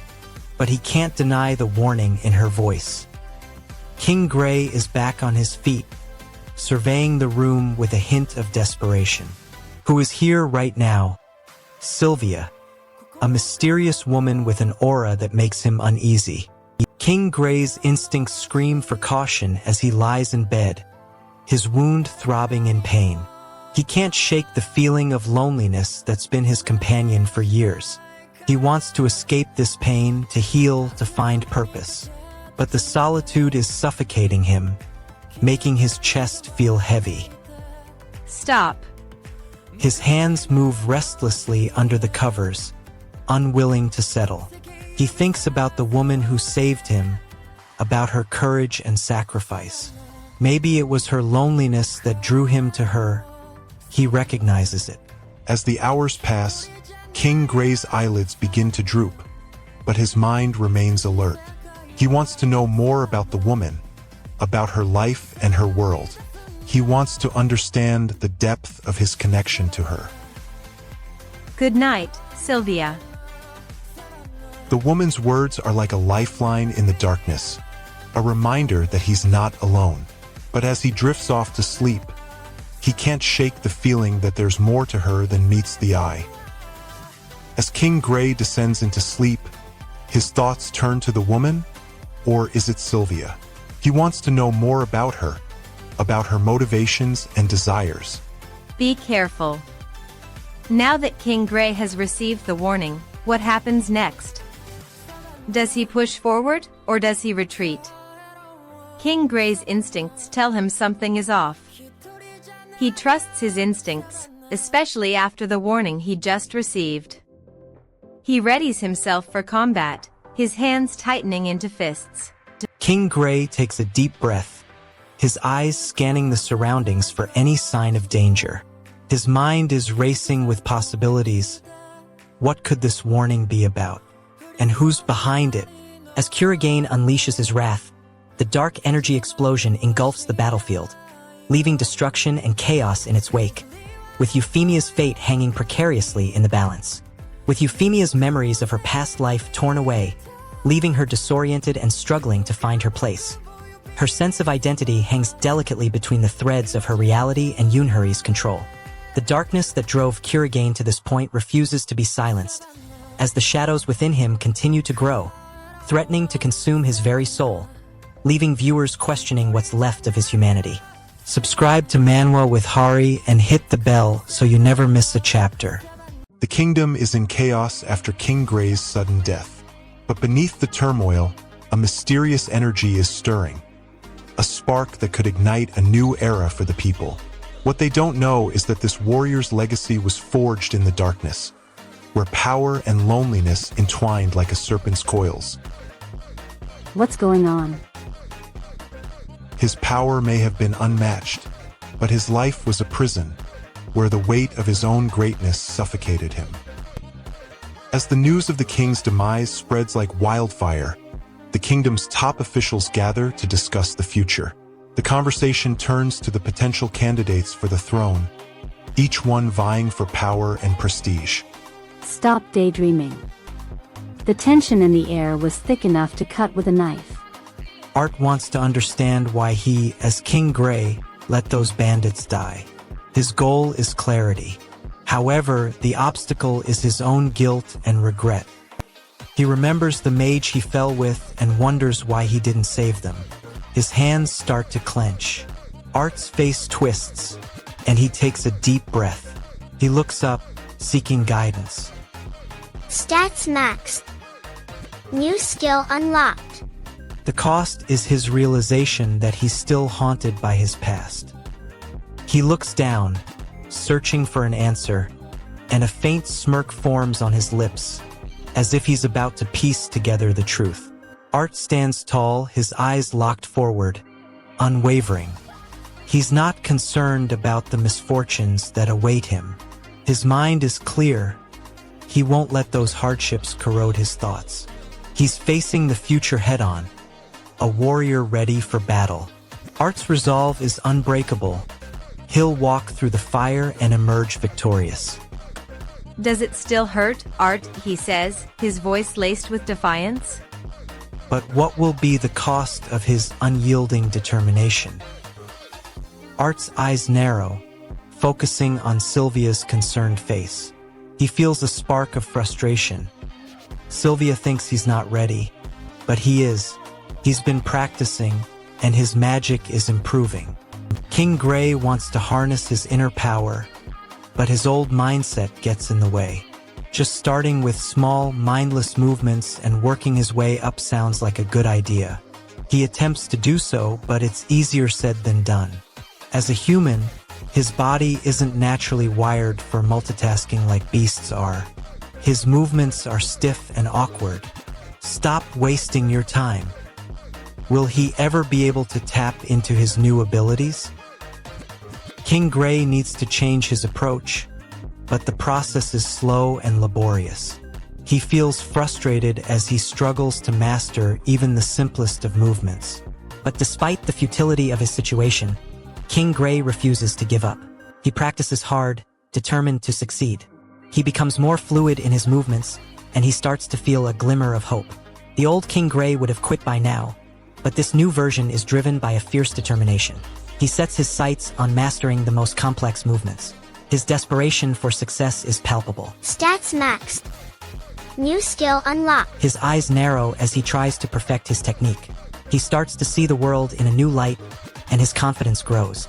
but he can't deny the warning in her voice. King Gray is back on his feet, surveying the room with a hint of desperation. Who is here right now? Sylvia, a mysterious woman with an aura that makes him uneasy. King Gray's instincts scream for caution as he lies in bed, his wound throbbing in pain. He can't shake the feeling of loneliness that's been his companion for years. He wants to escape this pain, to heal, to find purpose. But the solitude is suffocating him, making his chest feel heavy. Stop. His hands move restlessly under the covers, unwilling to settle. He thinks about the woman who saved him, about her courage and sacrifice. Maybe it was her loneliness that drew him to her. He recognizes it. As the hours pass, King Gray's eyelids begin to droop, but his mind remains alert. He wants to know more about the woman, about her life and her world. He wants to understand the depth of his connection to her. Good night, Sylvia. The woman's words are like a lifeline in the darkness, a reminder that he's not alone. But as he drifts off to sleep, he can't shake the feeling that there's more to her than meets the eye. As King Gray descends into sleep, his thoughts turn to the woman, or is it Sylvia? He wants to know more about her motivations and desires. Be careful. Now that King Gray has received the warning, what happens next? Does he push forward, or does he retreat? King Gray's instincts tell him something is off. He trusts his instincts, especially after the warning he just received. He readies himself for combat, his hands tightening into fists. King Gray takes a deep breath, his eyes scanning the surroundings for any sign of danger. His mind is racing with possibilities. What could this warning be about? And who's behind it? As Kurigane unleashes his wrath, the dark energy explosion engulfs the battlefield, leaving destruction and chaos in its wake, with Euphemia's fate hanging precariously in the balance. With Euphemia's memories of her past life torn away, leaving her disoriented and struggling to find her place. Her sense of identity hangs delicately between the threads of her reality and Yoonhuri's control. The darkness that drove Kurigane to this point refuses to be silenced, as the shadows within him continue to grow, threatening to consume his very soul, leaving viewers questioning what's left of his humanity. Subscribe to Manwa with Hari and hit the bell so you never miss a chapter. The kingdom is in chaos after King Gray's sudden death. But beneath the turmoil, a mysterious energy is stirring. A spark that could ignite a new era for the people. What they don't know is that this warrior's legacy was forged in the darkness, where power and loneliness entwined like a serpent's coils. What's going on? His power may have been unmatched, but his life was a prison, where the weight of his own greatness suffocated him. As the news of the king's demise spreads like wildfire, the kingdom's top officials gather to discuss the future. The conversation turns to the potential candidates for the throne, each one vying for power and prestige. Stop daydreaming. The tension in the air was thick enough to cut with a knife. Art wants to understand why he, as King Gray, let those bandits die. His goal is clarity. However, the obstacle is his own guilt and regret. He remembers the mage he fell with and wonders why he didn't save them. His hands start to clench. Art's face twists, and he takes a deep breath. He looks up, seeking guidance. Stats maxed. New skill unlocked. The cost is his realization that he's still haunted by his past. He looks down, searching for an answer, and a faint smirk forms on his lips, as if he's about to piece together the truth. Art stands tall, his eyes locked forward, unwavering. He's not concerned about the misfortunes that await him. His mind is clear. He won't let those hardships corrode his thoughts. He's facing the future head-on, a warrior ready for battle. Art's resolve is unbreakable. He'll walk through the fire and emerge victorious. Does it still hurt, Art, he says, his voice laced with defiance? But what will be the cost of his unyielding determination? Art's eyes narrow, focusing on Sylvia's concerned face. He feels a spark of frustration. Sylvia thinks he's not ready, but he is. He's been practicing, and his magic is improving. King Gray wants to harness his inner power, but his old mindset gets in the way. Just starting with small, mindless movements and working his way up sounds like a good idea. He attempts to do so, but it's easier said than done. As a human, his body isn't naturally wired for multitasking like beasts are. His movements are stiff and awkward. Stop wasting your time. Will he ever be able to tap into his new abilities? King Gray needs to change his approach, but the process is slow and laborious. He feels frustrated as he struggles to master even the simplest of movements. But despite the futility of his situation, King Gray refuses to give up. He practices hard, determined to succeed. He becomes more fluid in his movements, and he starts to feel a glimmer of hope. The old King Gray would have quit by now, but this new version is driven by a fierce determination. He sets his sights on mastering the most complex movements. His desperation for success is palpable. Stats maxed. New skill unlocked. His eyes narrow as he tries to perfect his technique. He starts to see the world in a new light, and his confidence grows.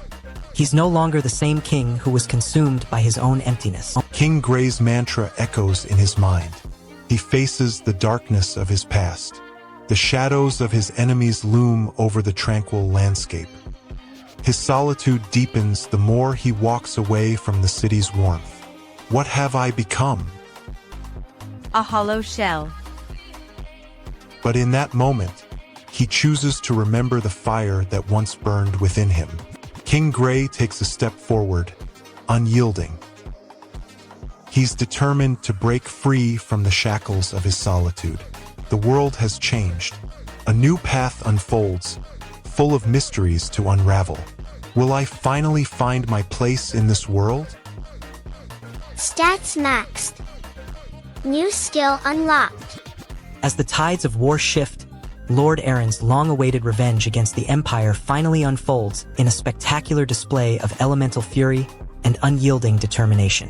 He's no longer the same king who was consumed by his own emptiness. King Gray's mantra echoes in his mind. He faces the darkness of his past. The shadows of his enemies loom over the tranquil landscape. His solitude deepens the more he walks away from the city's warmth. What have I become? A hollow shell. But in that moment, he chooses to remember the fire that once burned within him. King Gray takes a step forward, unyielding. He's determined to break free from the shackles of his solitude. The world has changed. A new path unfolds, full of mysteries to unravel. Will I finally find my place in this world? Stats maxed. New skill unlocked. As the tides of war shift, Lord Aaron's long-awaited revenge against the Empire finally unfolds in a spectacular display of elemental fury and unyielding determination.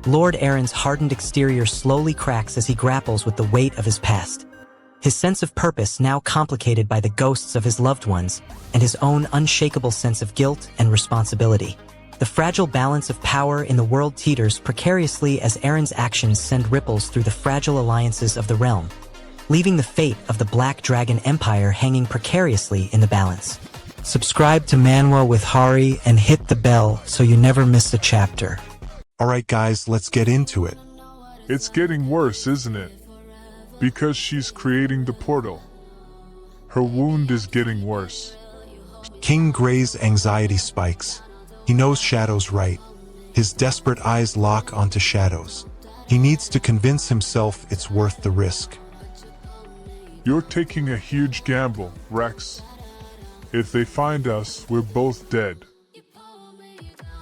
Lord Aaron's hardened exterior slowly cracks as he grapples with the weight of his past. His sense of purpose now complicated by the ghosts of his loved ones and his own unshakable sense of guilt and responsibility. The fragile balance of power in the world teeters precariously as Aaron's actions send ripples through the fragile alliances of the realm, leaving the fate of the Black Dragon Empire hanging precariously in the balance. Subscribe to Manwa with Hari and hit the bell so you never miss a chapter. Alright guys, let's get into it. It's getting worse, isn't it? Because she's creating the portal. Her wound is getting worse. King Gray's anxiety spikes. He knows Shadow's right. His desperate eyes lock onto Shadow's. He needs to convince himself it's worth the risk. You're taking a huge gamble, Rex. If they find us, we're both dead.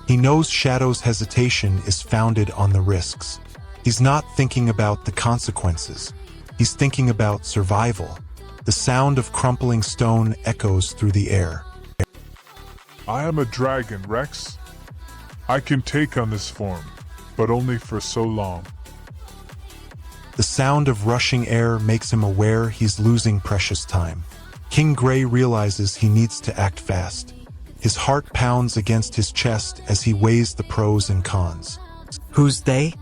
He knows Shadow's hesitation is founded on the risks. He's not thinking about the consequences. He's thinking about survival. The sound of crumpling stone echoes through the air. I am a dragon, Rex. I can take on this form, but only for so long. The sound of rushing air makes him aware he's losing precious time. King Gray realizes he needs to act fast. His heart pounds against his chest as he weighs the pros and cons. Who's they?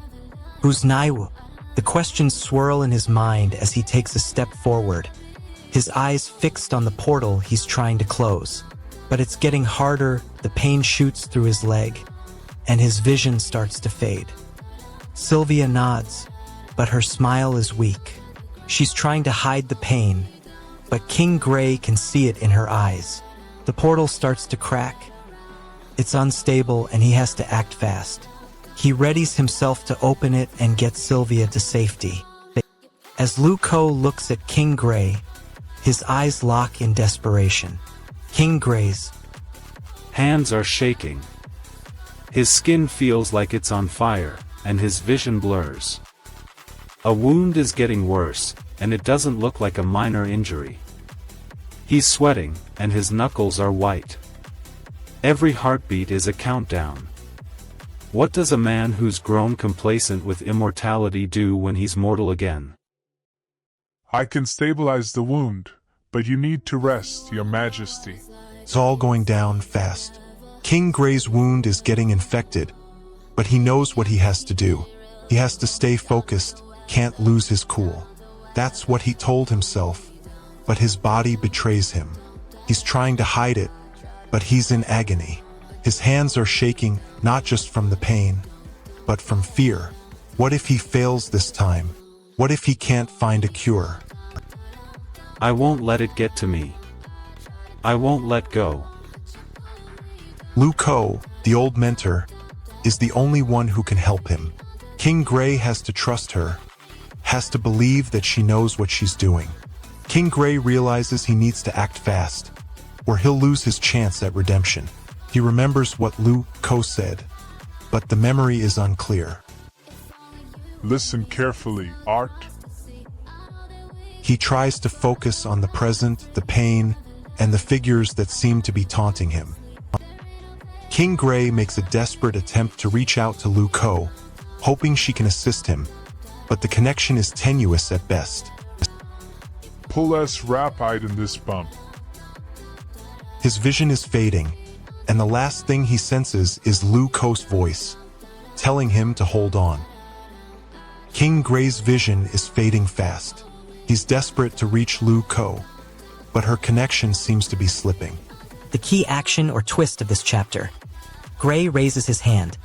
Who's Naiwu? The questions swirl in his mind as he takes a step forward, his eyes fixed on the portal he's trying to close. But it's getting harder, the pain shoots through his leg, and his vision starts to fade. Sylvia nods, but her smile is weak. She's trying to hide the pain, but King Gray can see it in her eyes. The portal starts to crack. It's unstable and he has to act fast. He readies himself to open it and get Sylvia to safety. As Lu Ko looks at King Gray, his eyes lock in desperation. King Gray's hands are shaking. His skin feels like it's on fire, and his vision blurs. A wound is getting worse, and it doesn't look like a minor injury. He's sweating, and his knuckles are white. Every heartbeat is a countdown. What does a man who's grown complacent with immortality do when he's mortal again? I can stabilize the wound, but you need to rest, Your Majesty. It's all going down fast. King Gray's wound is getting infected, but he knows what he has to do. He has to stay focused, can't lose his cool. That's what he told himself, but his body betrays him. He's trying to hide it, but he's in agony. His hands are shaking, not just from the pain, but from fear. What if he fails this time? What if he can't find a cure? I won't let it get to me. I won't let go. Lu Ko, the old mentor, is the only one who can help him. King Gray has to trust her, has to believe that she knows what she's doing. King Gray realizes he needs to act fast, or he'll lose his chance at redemption. He remembers what Lu Ko said, but the memory is unclear. Listen carefully, Art. He tries to focus on the present, the pain, and the figures that seem to be taunting him. King Gray makes a desperate attempt to reach out to Lu Ko, hoping she can assist him, but the connection is tenuous at best. Pull less rapide in this bump. His vision is fading, and the last thing he senses is Lu Ko's voice, telling him to hold on. King Gray's vision is fading fast. He's desperate to reach Lu Ko, but her connection seems to be slipping. The key action or twist of this chapter. Gray raises his hand,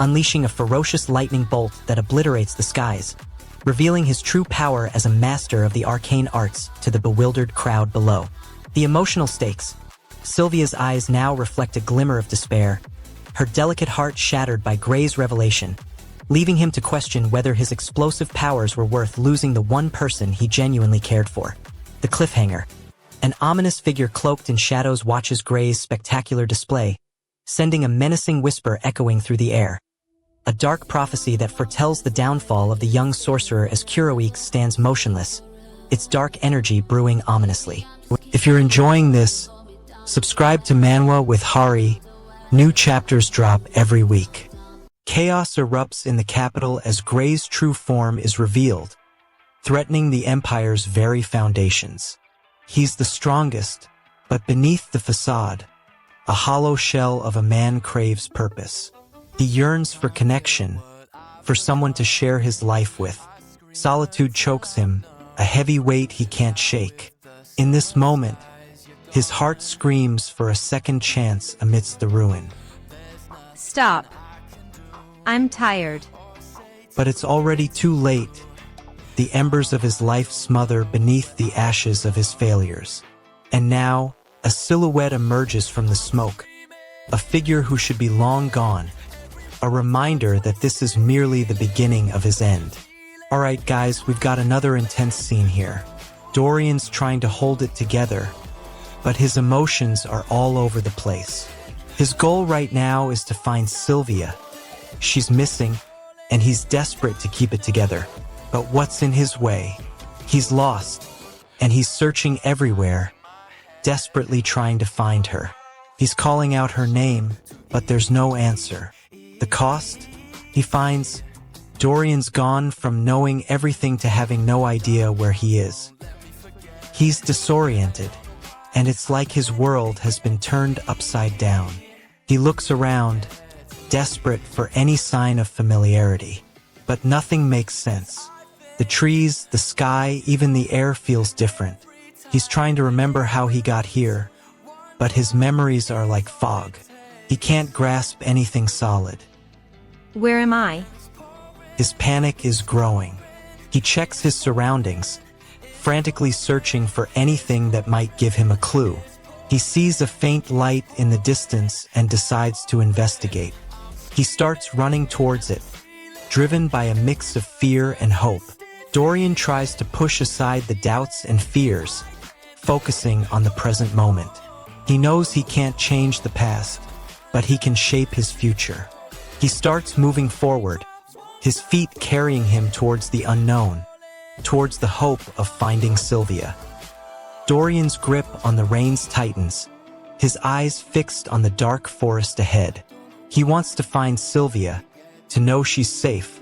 unleashing a ferocious lightning bolt that obliterates the skies, revealing his true power as a master of the arcane arts to the bewildered crowd below. The emotional stakes. Sylvia's eyes now reflect a glimmer of despair, her delicate heart shattered by Gray's revelation, leaving him to question whether his explosive powers were worth losing the one person he genuinely cared for. The cliffhanger. An ominous figure cloaked in shadows watches Gray's spectacular display, sending a menacing whisper echoing through the air. A dark prophecy that foretells the downfall of the young sorcerer as Kuroik stands motionless, its dark energy brewing ominously. If you're enjoying this, subscribe to Manwa with Hari. New chapters drop every week. Chaos erupts in the capital as Gray's true form is revealed, threatening the Empire's very foundations. He's the strongest, but beneath the facade, a hollow shell of a man craves purpose. He yearns for connection, for someone to share his life with. Solitude chokes him, a heavy weight he can't shake. In this moment, his heart screams for a second chance amidst the ruin. Stop. I'm tired. But it's already too late. The embers of his life smother beneath the ashes of his failures. And now, a silhouette emerges from the smoke. A figure who should be long gone. A reminder that this is merely the beginning of his end. Alright guys, we've got another intense scene here. Dorian's trying to hold it together, but his emotions are all over the place. His goal right now is to find Sylvia. She's missing, and he's desperate to keep it together. But what's in his way? He's lost, and he's searching everywhere, desperately trying to find her. He's calling out her name, but there's no answer. The cost? He finds Dorian's gone from knowing everything to having no idea where he is. He's disoriented, and it's like his world has been turned upside down. He looks around, desperate for any sign of familiarity, but nothing makes sense. The trees, the sky, even the air feels different. He's trying to remember how he got here, but his memories are like fog. He can't grasp anything solid. Where am I? His panic is growing. He checks his surroundings, frantically searching for anything that might give him a clue. He sees a faint light in the distance and decides to investigate. He starts running towards it, driven by a mix of fear and hope. Dorian tries to push aside the doubts and fears, focusing on the present moment. He knows he can't change the past, but he can shape his future. He starts moving forward, his feet carrying him towards the unknown, towards the hope of finding Sylvia. Dorian's grip on the reins tightens, his eyes fixed on the dark forest ahead. He wants to find Sylvia, to know she's safe,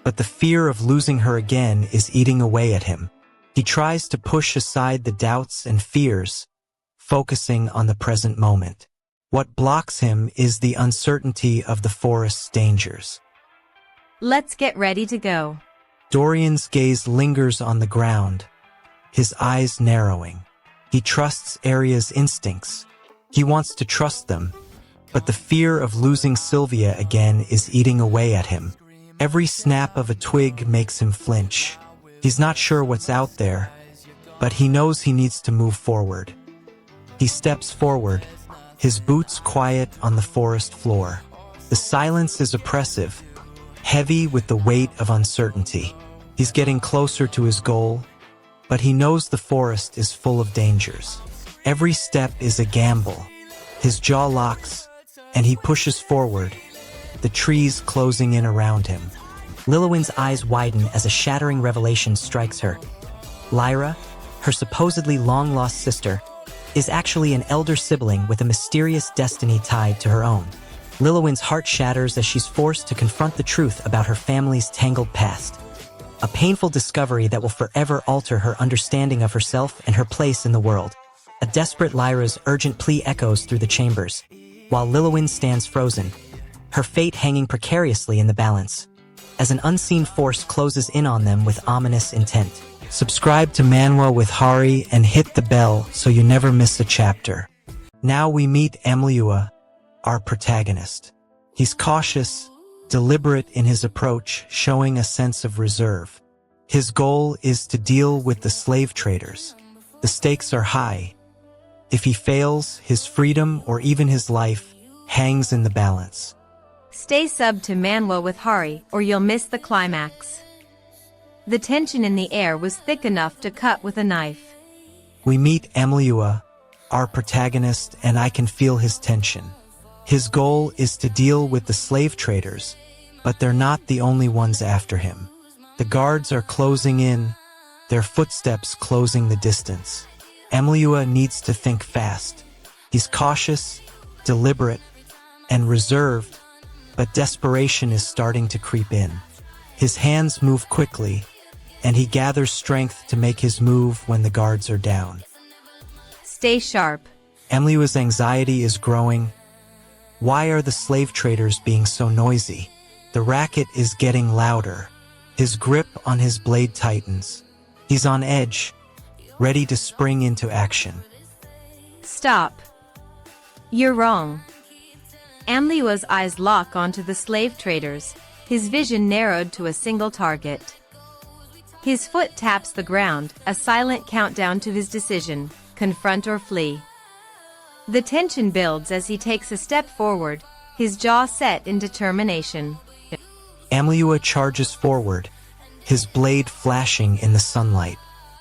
but the fear of losing her again is eating away at him. He tries to push aside the doubts and fears, focusing on the present moment. What blocks him is the uncertainty of the forest's dangers. Let's get ready to go. Dorian's gaze lingers on the ground, his eyes narrowing. He trusts Arya's instincts. He wants to trust them, but the fear of losing Sylvia again is eating away at him. Every snap of a twig makes him flinch. He's not sure what's out there, but he knows he needs to move forward. He steps forward, his boots quiet on the forest floor. The silence is oppressive, heavy with the weight of uncertainty. He's getting closer to his goal, but he knows the forest is full of dangers. Every step is a gamble. His jaw locks, and he pushes forward, the trees closing in around him. Leywin's eyes widen as a shattering revelation strikes her. Lyra, her supposedly long-lost sister, is actually an elder sibling with a mysterious destiny tied to her own. Leywin's heart shatters as she's forced to confront the truth about her family's tangled past. A painful discovery that will forever alter her understanding of herself and her place in the world. A desperate Lyra's urgent plea echoes through the chambers, while Leywin stands frozen, her fate hanging precariously in the balance, as an unseen force closes in on them with ominous intent. Subscribe to Manwa with Hari and hit the bell so you never miss a chapter. Now we meet Amliua, our protagonist. He's cautious, deliberate in his approach, showing a sense of reserve. His goal is to deal with the slave traders. The stakes are high. If he fails, his freedom or even his life hangs in the balance. Stay sub to Manwa with Hari or you'll miss the climax. The tension in the air was thick enough to cut with a knife. We meet Amliua, our protagonist, and I can feel his tension. His goal is to deal with the slave traders, but they're not the only ones after him. The guards are closing in, their footsteps closing the distance. Amliua needs to think fast. He's cautious, deliberate, and reserved, but desperation is starting to creep in. His hands move quickly, and he gathers strength to make his move when the guards are down. Stay sharp. Amliua's anxiety is growing. Why are the slave traders being so noisy? The racket is getting louder. His grip on his blade tightens. He's on edge, ready to spring into action. Stop. You're wrong. Amliua's eyes lock onto the slave traders, his vision narrowed to a single target. His foot taps the ground, a silent countdown to his decision, confront or flee. The tension builds as he takes a step forward, his jaw set in determination. Amliua charges forward, his blade flashing in the sunlight.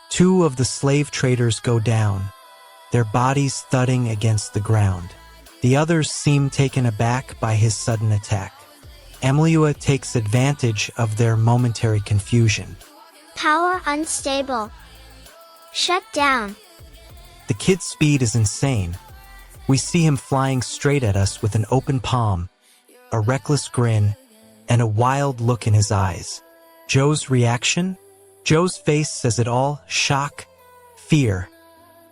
Two of the slave traders go down, their bodies thudding against the ground. The others seem taken aback by his sudden attack. Amliua takes advantage of their momentary confusion. Power unstable. Shut down. The kid's speed is insane. We see him flying straight at us with an open palm, a reckless grin, and a wild look in his eyes. Joe's reaction? Joe's face says it all: shock, fear,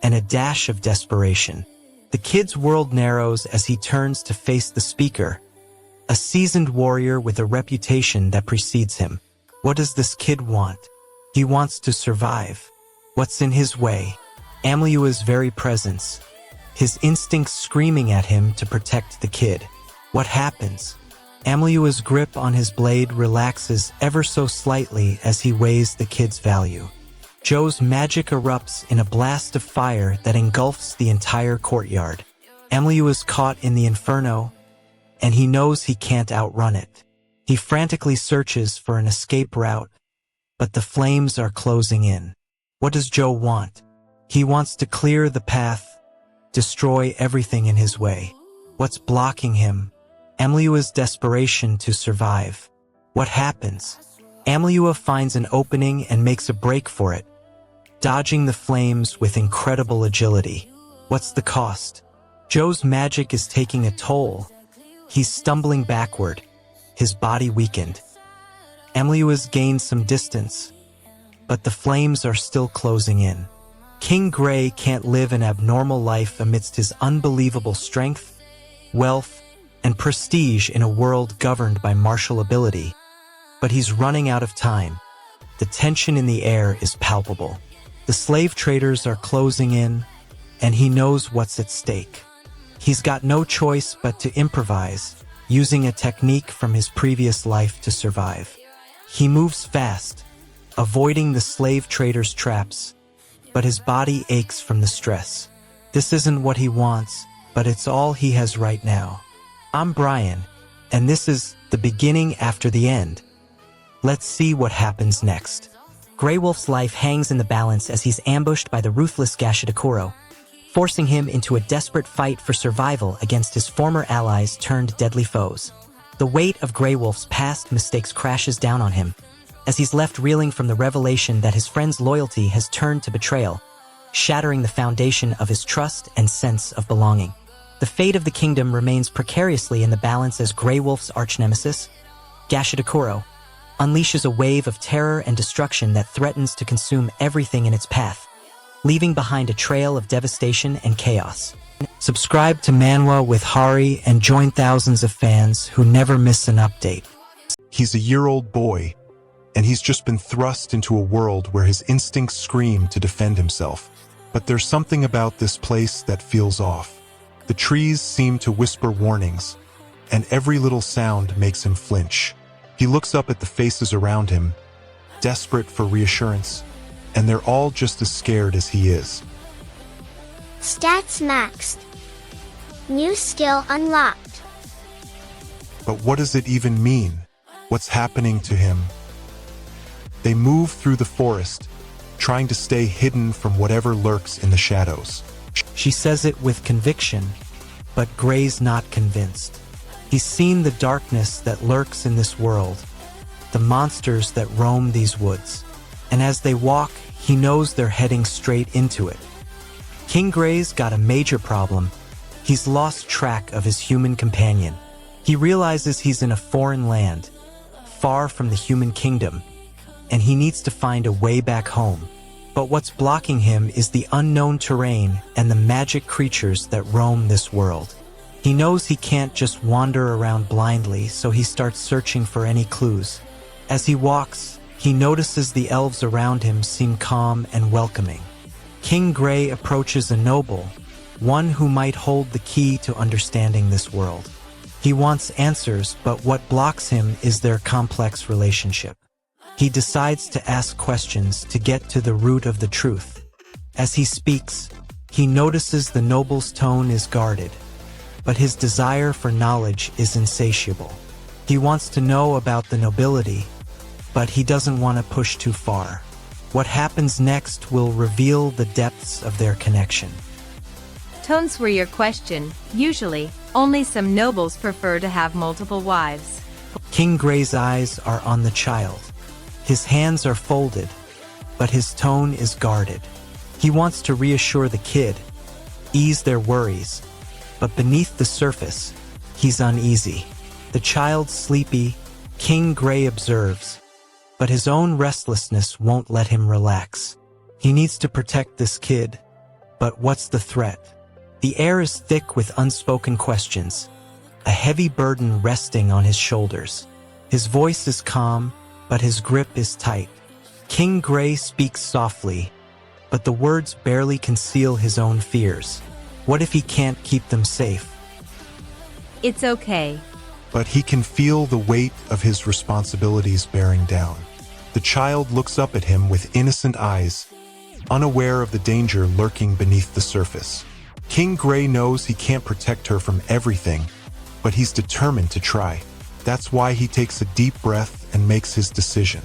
and a dash of desperation. The kid's world narrows as he turns to face the speaker, a seasoned warrior with a reputation that precedes him. What does this kid want? He wants to survive. What's in his way? Amliua's very presence, his instincts screaming at him to protect the kid. What happens? Amliua's grip on his blade relaxes ever so slightly as he weighs the kid's value. Joe's magic erupts in a blast of fire that engulfs the entire courtyard. Amliua's caught in the inferno, and he knows he can't outrun it. He frantically searches for an escape route, but the flames are closing in. What does Joe want? He wants to clear the path, destroy everything in his way. What's blocking him? Amliua's desperation to survive. What happens? Amliua finds an opening and makes a break for it, dodging the flames with incredible agility. What's the cost? Joe's magic is taking a toll. He's stumbling backward, his body weakened. Amliua's gained some distance, but the flames are still closing in. King Gray can't live an abnormal life amidst his unbelievable strength, wealth, and prestige in a world governed by martial ability. But he's running out of time. The tension in the air is palpable. The slave traders are closing in, and he knows what's at stake. He's got no choice but to improvise, using a technique from his previous life to survive. He moves fast, avoiding the slave traders' traps, but his body aches from the stress. This isn't what he wants, but it's all he has right now. I'm Brian, and this is the beginning after the end. Let's see what happens next. Grey Wolf's life hangs in the balance as he's ambushed by the ruthless Gashidakuro, forcing him into a desperate fight for survival against his former allies turned deadly foes. The weight of Grey Wolf's past mistakes crashes down on him, as he's left reeling from the revelation that his friend's loyalty has turned to betrayal, shattering the foundation of his trust and sense of belonging. The fate of the kingdom remains precariously in the balance as Grey Wolf's arch-nemesis, Gashidakuro, unleashes a wave of terror and destruction that threatens to consume everything in its path, leaving behind a trail of devastation and chaos. Subscribe to Manwa with Hari and join thousands of fans who never miss an update. He's a year-old boy, and he's just been thrust into a world where his instincts scream to defend himself. But there's something about this place that feels off. The trees seem to whisper warnings, and every little sound makes him flinch. He looks up at the faces around him, desperate for reassurance, and they're all just as scared as he is. Stats maxed. New skill unlocked. But what does it even mean? What's happening to him? They move through the forest, trying to stay hidden from whatever lurks in the shadows. She says it with conviction, but Gray's not convinced. He's seen the darkness that lurks in this world, the monsters that roam these woods, and as they walk, he knows they're heading straight into it. King Gray's got a major problem. He's lost track of his human companion. He realizes he's in a foreign land, far from the human kingdom, and he needs to find a way back home. But what's blocking him is the unknown terrain and the magic creatures that roam this world. He knows he can't just wander around blindly, so he starts searching for any clues. As he walks, he notices the elves around him seem calm and welcoming. King Gray approaches a noble, one who might hold the key to understanding this world. He wants answers, but what blocks him is their complex relationship. He decides to ask questions to get to the root of the truth. As he speaks, he notices the noble's tone is guarded, but his desire for knowledge is insatiable. He wants to know about the nobility, but he doesn't want to push too far. What happens next will reveal the depths of their connection. Tones were your question. Usually, only some nobles prefer to have multiple wives. King Gray's eyes are on the child. His hands are folded, but his tone is guarded. He wants to reassure the kid, ease their worries, but beneath the surface, he's uneasy. The child's sleepy, King Gray observes, but his own restlessness won't let him relax. He needs to protect this kid, but what's the threat? The air is thick with unspoken questions, a heavy burden resting on his shoulders. His voice is calm, but his grip is tight. King Gray speaks softly, but the words barely conceal his own fears. What if he can't keep them safe? It's okay. But he can feel the weight of his responsibilities bearing down. The child looks up at him with innocent eyes, unaware of the danger lurking beneath the surface. King Gray knows he can't protect her from everything, but he's determined to try. That's why he takes a deep breath and makes his decision.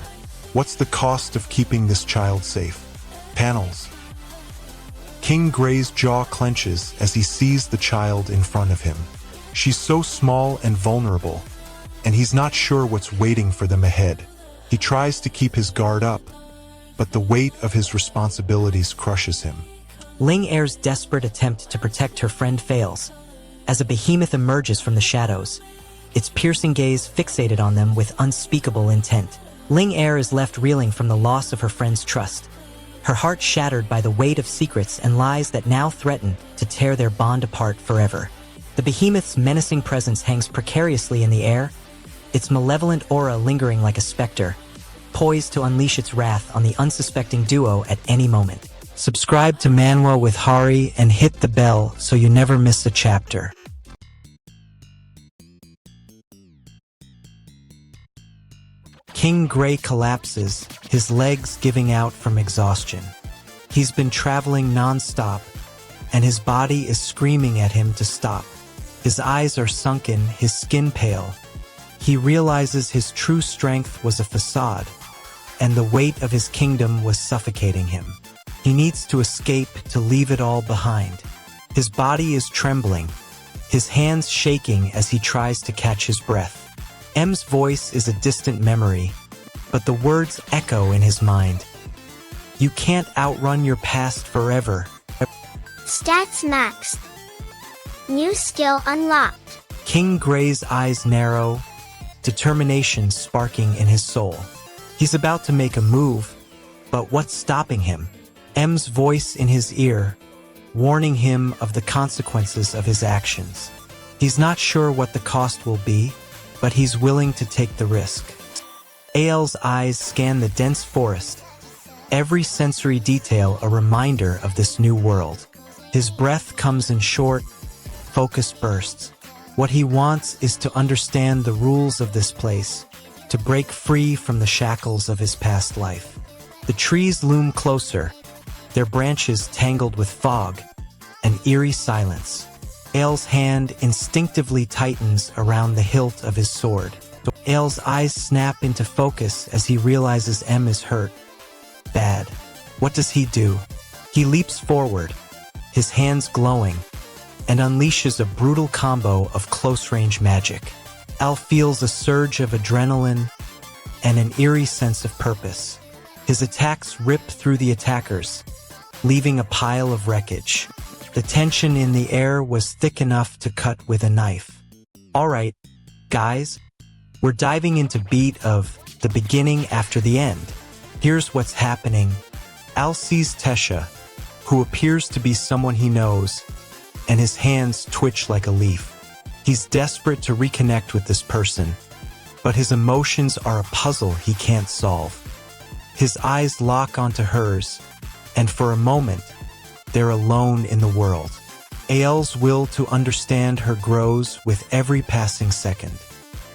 What's the cost of keeping this child safe? Panels. King Gray's jaw clenches as he sees the child in front of him. She's so small and vulnerable, and he's not sure what's waiting for them ahead. He tries to keep his guard up, but the weight of his responsibilities crushes him. Ling Er's desperate attempt to protect her friend fails, as a behemoth emerges from the shadows, its piercing gaze fixated on them with unspeakable intent. Ling Er is left reeling from the loss of her friend's trust, her heart shattered by the weight of secrets and lies that now threaten to tear their bond apart forever. The behemoth's menacing presence hangs precariously in the air, its malevolent aura lingering like a specter, poised to unleash its wrath on the unsuspecting duo at any moment. Subscribe to Manwa with Hari and hit the bell so you never miss a chapter. King Gray collapses, his legs giving out from exhaustion. He's been traveling non-stop, and his body is screaming at him to stop. His eyes are sunken, his skin pale. He realizes his true strength was a facade, and the weight of his kingdom was suffocating him. He needs to escape, to leave it all behind. His body is trembling, his hands shaking as he tries to catch his breath. M's voice is a distant memory, but the words echo in his mind. You can't outrun your past forever. Stats maxed. New skill unlocked. King Gray's eyes narrow, determination sparking in his soul. He's about to make a move, but what's stopping him? M's voice in his ear, warning him of the consequences of his actions. He's not sure what the cost will be, but he's willing to take the risk. AL's eyes scan the dense forest, every sensory detail a reminder of this new world. His breath comes in short, focused bursts. What he wants is to understand the rules of this place, to break free from the shackles of his past life. The trees loom closer, their branches tangled with fog, an eerie silence. Ael's hand instinctively tightens around the hilt of his sword. Ael's eyes snap into focus as he realizes M is hurt. Bad. What does he do? He leaps forward, his hands glowing, and unleashes a brutal combo of close-range magic. Al feels a surge of adrenaline and an eerie sense of purpose. His attacks rip through the attackers, leaving a pile of wreckage. The tension in the air was thick enough to cut with a knife. Alright, guys, we're diving into beat of the beginning after the end. Here's what's happening. Al sees Tesha, who appears to be someone he knows, and his hands twitch like a leaf. He's desperate to reconnect with this person, but his emotions are a puzzle he can't solve. His eyes lock onto hers, and for a moment, they're alone in the world. Ael's will to understand her grows with every passing second.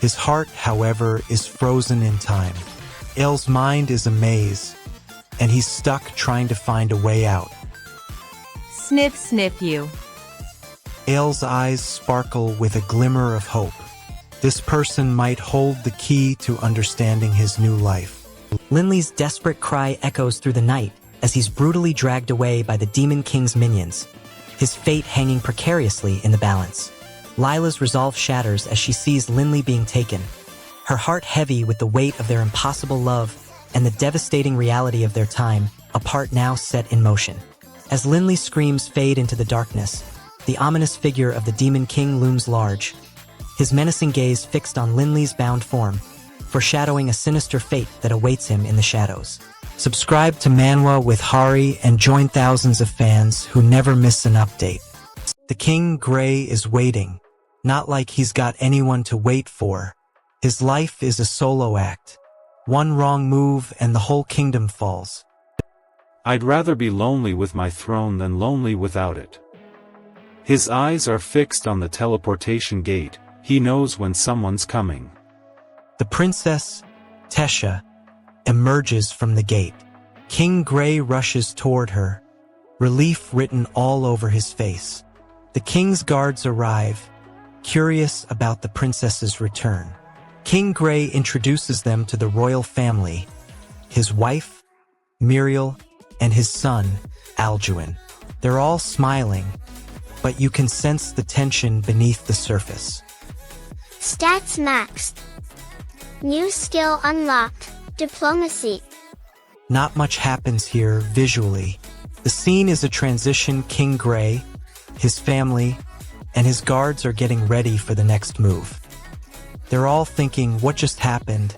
His heart, however, is frozen in time. Ael's mind is a maze, and he's stuck trying to find a way out. Sniff, sniff you. Ael's eyes sparkle with a glimmer of hope. This person might hold the key to understanding his new life. Linley's desperate cry echoes through the night as he's brutally dragged away by the Demon King's minions, his fate hanging precariously in the balance. Lila's resolve shatters as she sees Linley being taken, her heart heavy with the weight of their impossible love and the devastating reality of their time, a part now set in motion. As Linley's screams fade into the darkness, the ominous figure of the Demon King looms large, his menacing gaze fixed on Linley's bound form, foreshadowing a sinister fate that awaits him in the shadows. Subscribe to Manwa with Hari and join thousands of fans who never miss an update. The King Gray is waiting, not like he's got anyone to wait for. His life is a solo act. One wrong move and the whole kingdom falls. I'd rather be lonely with my throne than lonely without it. His eyes are fixed on the teleportation gate. He knows when someone's coming. The princess, Tesha, emerges from the gate. King Gray rushes toward her, relief written all over his face. The king's guards arrive, curious about the princess's return. King Gray introduces them to the royal family, his wife, Muriel, and his son, Alduin. They're all smiling, but you can sense the tension beneath the surface. Stats maxed. New skill unlocked, diplomacy. Not much happens here visually. The scene is a transition. King Gray, his family, and his guards are getting ready for the next move. They're all thinking, what just happened,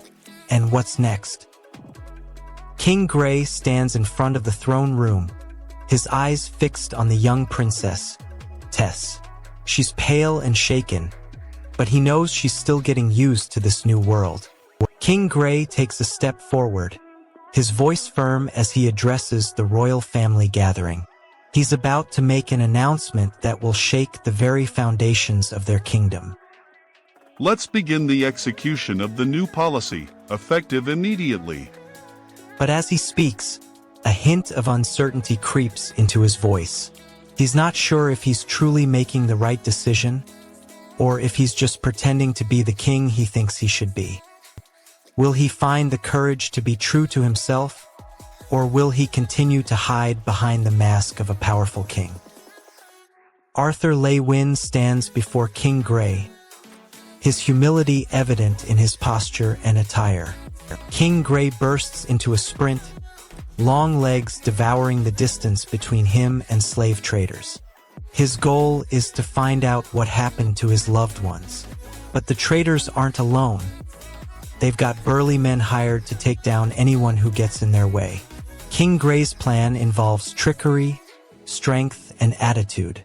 and what's next? King Gray stands in front of the throne room, his eyes fixed on the young princess, Tess. She's pale and shaken, but he knows she's still getting used to this new world. King Gray takes a step forward, his voice firm as he addresses the royal family gathering. He's about to make an announcement that will shake the very foundations of their kingdom. Let's begin the execution of the new policy, effective immediately. But as he speaks, a hint of uncertainty creeps into his voice. He's not sure if he's truly making the right decision, or if he's just pretending to be the king he thinks he should be. Will he find the courage to be true to himself, or will he continue to hide behind the mask of a powerful king? Arthur Leywin stands before King Gray, his humility evident in his posture and attire. King Gray bursts into a sprint, long legs devouring the distance between him and slave traders. His goal is to find out what happened to his loved ones. But the traders aren't alone. They've got burly men hired to take down anyone who gets in their way. King Gray's plan involves trickery, strength, and attitude.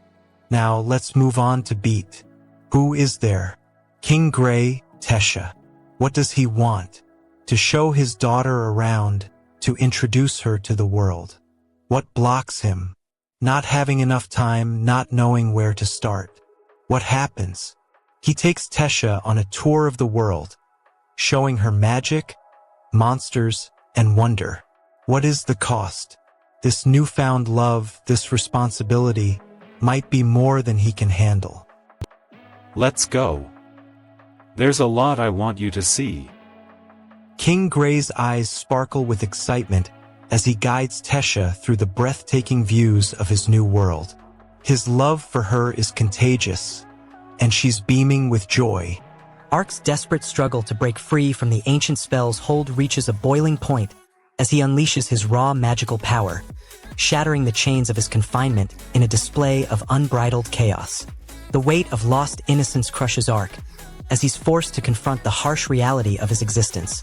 Now let's move on to Beat. Who is there? King Gray, Tesha. What does he want? To show his daughter around, to introduce her to the world. What blocks him? Not having enough time, not knowing where to start. What happens? He takes Tesha on a tour of the world, showing her magic, monsters, and wonder. What is the cost? This newfound love, this responsibility, might be more than he can handle. Let's go. There's a lot I want you to see. King Gray's eyes sparkle with excitement as he guides Tesha through the breathtaking views of his new world. His love for her is contagious, and she's beaming with joy. Ark's desperate struggle to break free from the ancient spell's hold reaches a boiling point as he unleashes his raw magical power, shattering the chains of his confinement in a display of unbridled chaos. The weight of lost innocence crushes Ark as he's forced to confront the harsh reality of his existence,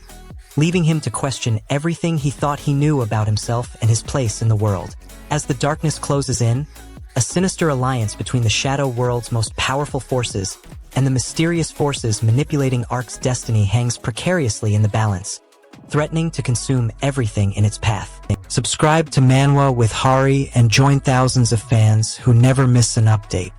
leaving him to question everything he thought he knew about himself and his place in the world. As the darkness closes in, a sinister alliance between the Shadow World's most powerful forces and the mysterious forces manipulating Ark's destiny hangs precariously in the balance, threatening to consume everything in its path. Subscribe to Manwa with Hari and join thousands of fans who never miss an update.